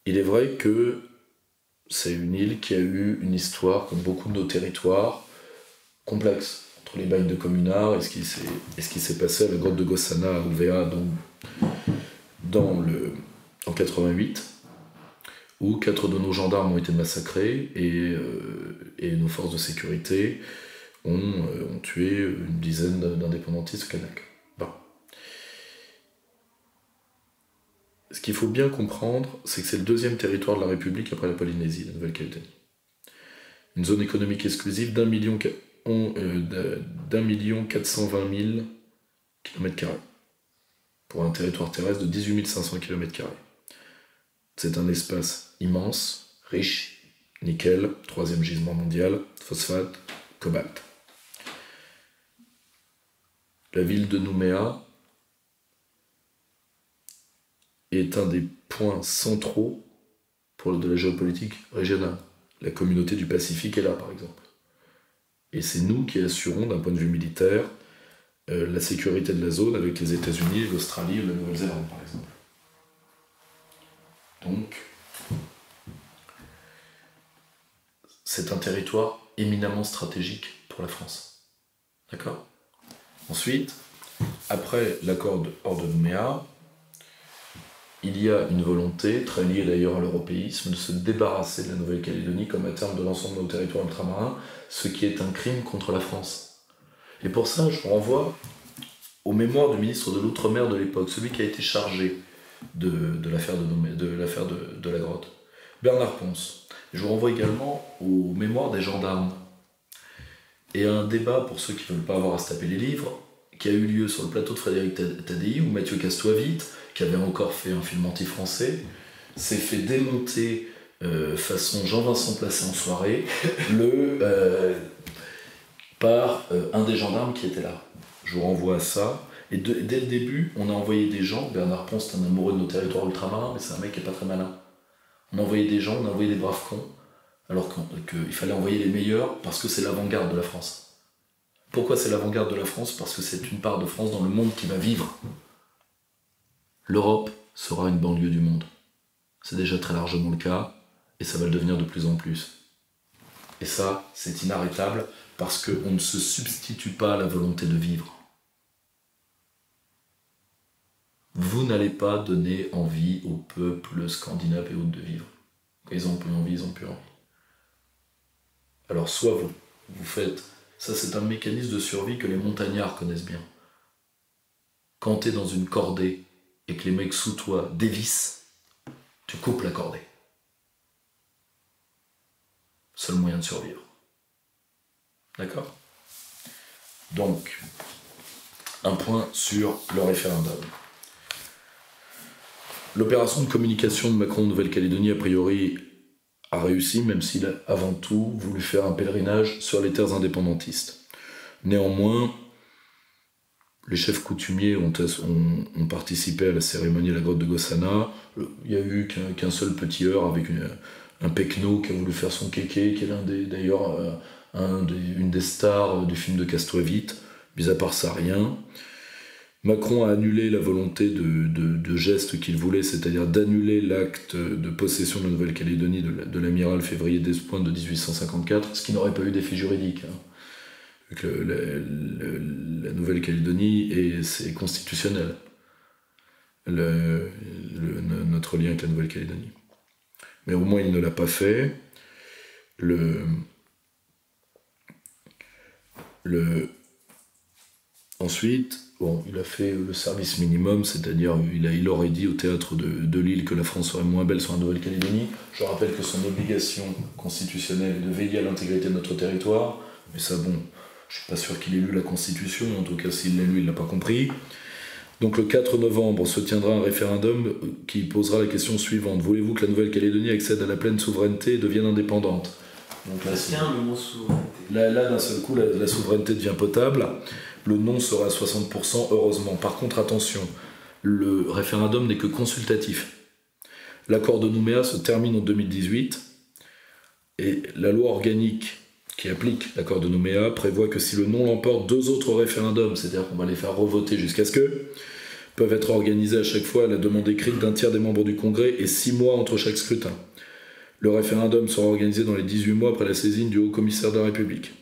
Il est vrai que c'est une île qui a eu une histoire, comme beaucoup de nos territoires, complexe, entre les bails de communards et ce qui s'est passé à la grotte de Gossana à Ouvéa en 88, où 4 de nos gendarmes ont été massacrés et nos forces de sécurité ont tué une dizaine d'indépendantistes kanaks. Bon. Ce qu'il faut bien comprendre, c'est que c'est le 2e territoire de la République après la Polynésie, la Nouvelle-Calédonie. Une zone économique exclusive d'1 420 000 km², pour un territoire terrestre de 18 500 km². C'est un espace immense, riche, nickel, 3e gisement mondial, phosphate, cobalt. La ville de Nouméa est un des points centraux de la géopolitique régionale. La communauté du Pacifique est là, par exemple. Et c'est nous qui assurons, d'un point de vue militaire, la sécurité de la zone avec les États-Unis, l'Australie et la Nouvelle-Zélande, par exemple. Donc, c'est un territoire éminemment stratégique pour la France. D'accord ? Ensuite, après l'accord de Nouméa, il y a une volonté, très liée d'ailleurs à l'européisme, de se débarrasser de la Nouvelle-Calédonie comme à terme de l'ensemble de nos territoires ultramarins, ce qui est un crime contre la France. Et pour ça, je renvoie aux mémoires du ministre de l'Outre-mer de l'époque, celui qui a été chargé de l'affaire de la grotte, Bernard Ponce. Je vous renvoie également aux mémoires des gendarmes. Et à un débat, pour ceux qui ne veulent pas avoir à se taper les livres, qui a eu lieu sur le plateau de Frédéric Tadei, où Mathieu Castoavite, qui avait encore fait un film anti-français, s'est fait démonter façon Jean-Vincent Placé en soirée par un des gendarmes qui était là. Je vous renvoie à ça. Et dès le début, on a envoyé des gens. Bernard Ponce, c'est un amoureux de nos territoires ultramarins, mais c'est un mec qui n'est pas très malin. On a envoyé des gens, on a envoyé des braves cons, alors qu'il fallait envoyer les meilleurs parce que c'est l'avant-garde de la France. Pourquoi c'est l'avant-garde de la France ? Parce que c'est une part de France dans le monde qui va vivre. L'Europe sera une banlieue du monde. C'est déjà très largement le cas, et ça va le devenir de plus en plus. Et ça, c'est inarrêtable, parce qu'on ne se substitue pas à la volonté de vivre. Vous n'allez pas donner envie au peuple scandinave et autres de vivre. Quand ils n'ont plus envie, ils n'ont plus envie. Alors soit vous faites... Ça, c'est un mécanisme de survie que les montagnards connaissent bien. Quand tu es dans une cordée et que les mecs sous toi dévissent, tu coupes la cordée. Seul moyen de survivre. D'accord ? Donc, un point sur le référendum. L'opération de communication de Macron en Nouvelle-Calédonie, a priori, a réussi, même s'il a avant tout voulu faire un pèlerinage sur les terres indépendantistes. Néanmoins, les chefs coutumiers ont participé à la cérémonie à la grotte de Gossana. Il n'y a eu qu'un seul petit heurt avec un pecno qui a voulu faire son kéké, qui est d'ailleurs une des stars du film de Castoavite. Mis à part ça, rien. Macron a annulé la volonté de geste qu'il voulait, c'est-à-dire d'annuler l'acte de possession de la Nouvelle-Calédonie de l'amiral février Despointes de 1854, ce qui n'aurait pas eu d'effet juridique. Vu que la Nouvelle-Calédonie c'est constitutionnel, notre lien avec la Nouvelle-Calédonie. Mais au moins il ne l'a pas fait. Ensuite, il a fait le service minimum, c'est-à-dire il aurait dit au théâtre de Lille que la France serait moins belle sur la Nouvelle-Calédonie. Je rappelle que son obligation constitutionnelle est de veiller à l'intégrité de notre territoire, mais ça, je suis pas sûr qu'il ait lu la Constitution, en tout cas s'il l'a lu, il l'a pas compris. Donc le 4 novembre se tiendra un référendum qui posera la question suivante. Voulez-vous que la Nouvelle-Calédonie accède à la pleine souveraineté et devienne indépendante ? Donc là, le mot souveraineté. Là, d'un seul coup, la souveraineté devient potable. Le non sera à 60%, heureusement. Par contre, attention, le référendum n'est que consultatif. L'accord de Nouméa se termine en 2018 et la loi organique qui applique l'accord de Nouméa prévoit que si le non l'emporte, 2 autres référendums, c'est-à-dire qu'on va les faire revoter jusqu'à ce que, peuvent être organisés à chaque fois à la demande écrite d'un tiers des membres du Congrès et 6 mois entre chaque scrutin. Le référendum sera organisé dans les 18 mois après la saisine du Haut-Commissaire de la République.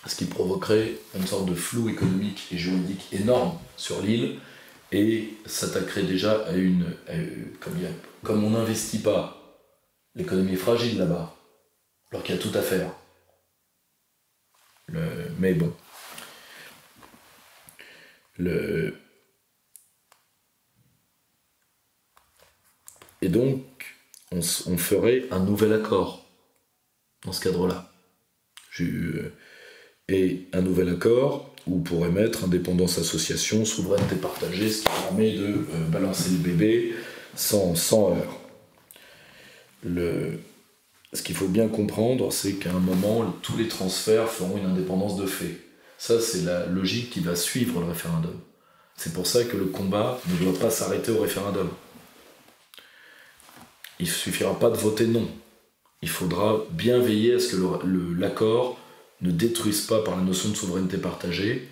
Ce qui provoquerait une sorte de flou économique et juridique énorme sur l'île et s'attaquerait déjà à comme on n'investit pas, l'économie est fragile là-bas, alors qu'il y a tout à faire. Mais bon. Et donc, on ferait un nouvel accord dans ce cadre-là. Et un nouvel accord où on pourrait mettre indépendance, association, souveraineté partagée, ce qui permet de balancer le bébé sans heurts. Ce qu'il faut bien comprendre, c'est qu'à un moment, tous les transferts feront une indépendance de fait. Ça, c'est la logique qui va suivre le référendum. C'est pour ça que le combat ne doit pas s'arrêter au référendum. Il ne suffira pas de voter non. Il faudra bien veiller à ce que l'accord ne détruise pas par la notion de souveraineté partagée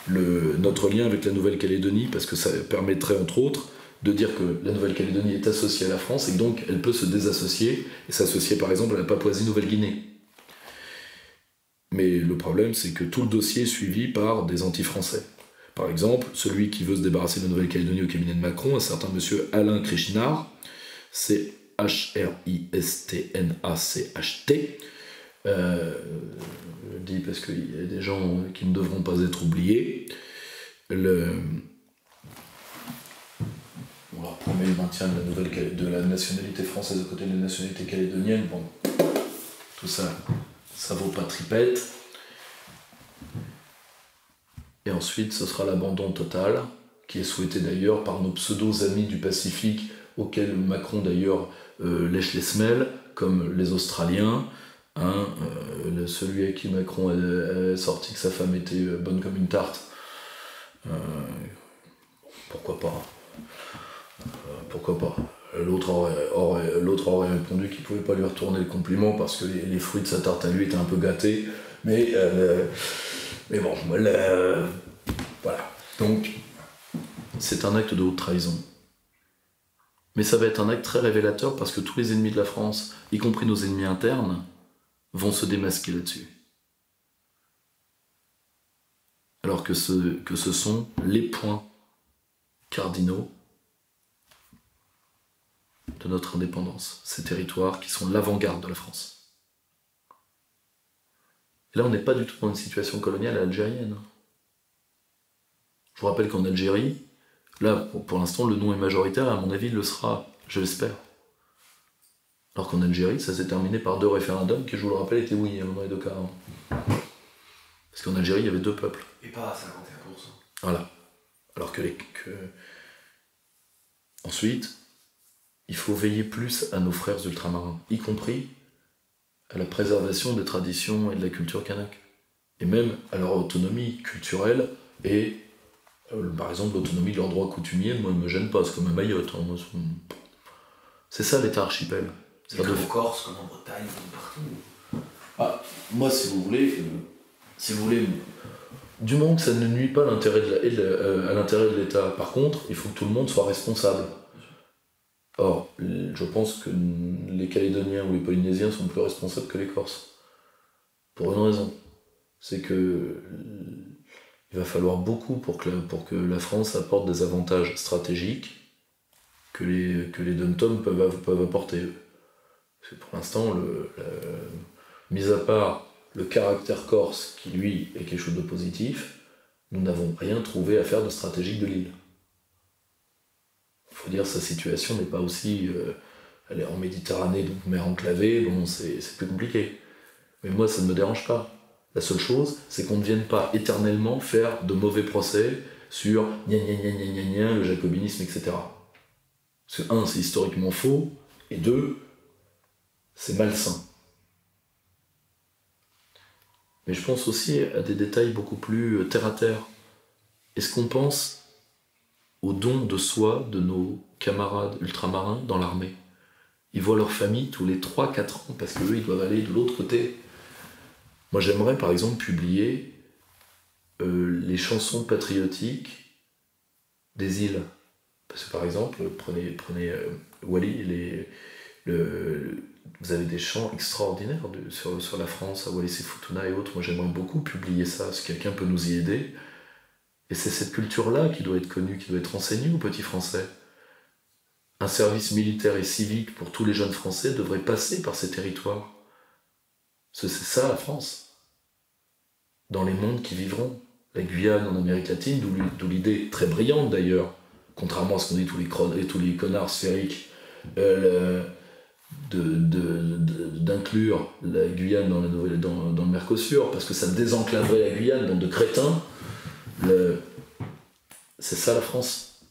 notre lien avec la Nouvelle-Calédonie, parce que ça permettrait entre autres de dire que la Nouvelle-Calédonie est associée à la France et que donc elle peut se désassocier et s'associer par exemple à la Papouasie-Nouvelle-Guinée. Mais le problème, c'est que tout le dossier est suivi par des anti-français. Par exemple, celui qui veut se débarrasser de la Nouvelle-Calédonie au cabinet de Macron, un certain monsieur Alain Krishnar, c'est H-R-I-S-T-N-A-C-H-T. Je dis parce qu'il y a des gens qui ne devront pas être oubliés. On leur promet le maintien de la nationalité française aux côtés de la nationalité calédonienne. Bon, tout ça, ça vaut pas tripette. Et ensuite, ce sera l'abandon total, qui est souhaité d'ailleurs par nos pseudo-amis du Pacifique, auxquels Macron d'ailleurs lèche les semelles, comme les Australiens. Celui à qui Macron a sorti que sa femme était bonne comme une tarte. Pourquoi pas ? Pourquoi pas ? L'autre aurait répondu qu'il ne pouvait pas lui retourner le compliment parce que les fruits de sa tarte à lui étaient un peu gâtés. Mais bon, voilà. Donc, c'est un acte de haute trahison. Mais ça va être un acte très révélateur parce que tous les ennemis de la France, y compris nos ennemis internes, vont se démasquer là-dessus. Alors que ce sont les points cardinaux de notre indépendance, ces territoires qui sont l'avant-garde de la France. Et là, on n'est pas du tout dans une situation coloniale algérienne. Je vous rappelle qu'en Algérie, là, pour l'instant, le non est majoritaire, et à mon avis, il le sera, je l'espère. Alors qu'en Algérie, ça s'est terminé par 2 référendums qui, je vous le rappelle, étaient oui dans les 2 cas. Parce qu'en Algérie, il y avait 2 peuples. Et pas à 51%. Voilà. Alors que Ensuite, il faut veiller plus à nos frères ultramarins, y compris à la préservation des traditions et de la culture kanak. Et même à leur autonomie culturelle et, par exemple, l'autonomie de leurs droits coutumiers, moi, ne me gêne pas, c'est comme à Mayotte. Hein, c'est ça l'État archipel. C'est comme en Corse, comme en Bretagne, comme partout. Moi, si vous voulez, du moment que ça ne nuit pas à l'intérêt de l'État. Par contre, il faut que tout le monde soit responsable. Or, je pense que les Calédoniens ou les Polynésiens sont plus responsables que les Corses. Pour une raison. C'est que il va falloir beaucoup pour que la France apporte des avantages stratégiques que les dom-toms peuvent apporter. Parce que pour l'instant, mis à part le caractère corse, qui lui est quelque chose de positif, nous n'avons rien trouvé à faire de stratégique de l'île. Il faut dire, sa situation n'est pas aussi... elle est en Méditerranée, donc mer enclavée, bon, c'est plus compliqué. Mais moi, ça ne me dérange pas. La seule chose, c'est qu'on ne vienne pas éternellement faire de mauvais procès sur gna gna gna gna gna gna, le jacobinisme, etc. Parce que, un, c'est historiquement faux, et deux, c'est malsain. Mais je pense aussi à des détails beaucoup plus terre-à-terre. Est-ce qu'on pense au don de soi de nos camarades ultramarins dans l'armée? Ils voient leur famille tous les 3-4 ans, parce qu'eux, ils doivent aller de l'autre côté. Moi, j'aimerais, par exemple, publier les chansons patriotiques des îles. Parce que, par exemple, prenez Wallis, vous avez des chants extraordinaires sur la France, à Wallis et Futuna et autres. Moi, j'aimerais beaucoup publier ça, si quelqu'un peut nous y aider. Et c'est cette culture-là qui doit être connue, qui doit être enseignée aux petits Français. Un service militaire et civique pour tous les jeunes Français devrait passer par ces territoires. Parce que c'est ça, la France. Dans les mondes qui vivront. La Guyane en Amérique latine, d'où l'idée très brillante d'ailleurs, contrairement à ce qu'on dit tous les connards sphériques, d'inclure la Guyane dans le Mercosur, parce que ça désenclaverait la Guyane, bande de crétins. C'est ça la France.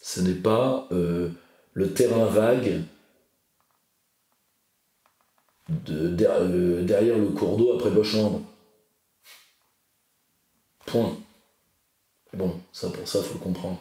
Ce n'est pas le terrain vague derrière le cours d'eau après Bochande. Point. Bon, ça pour ça, faut le comprendre.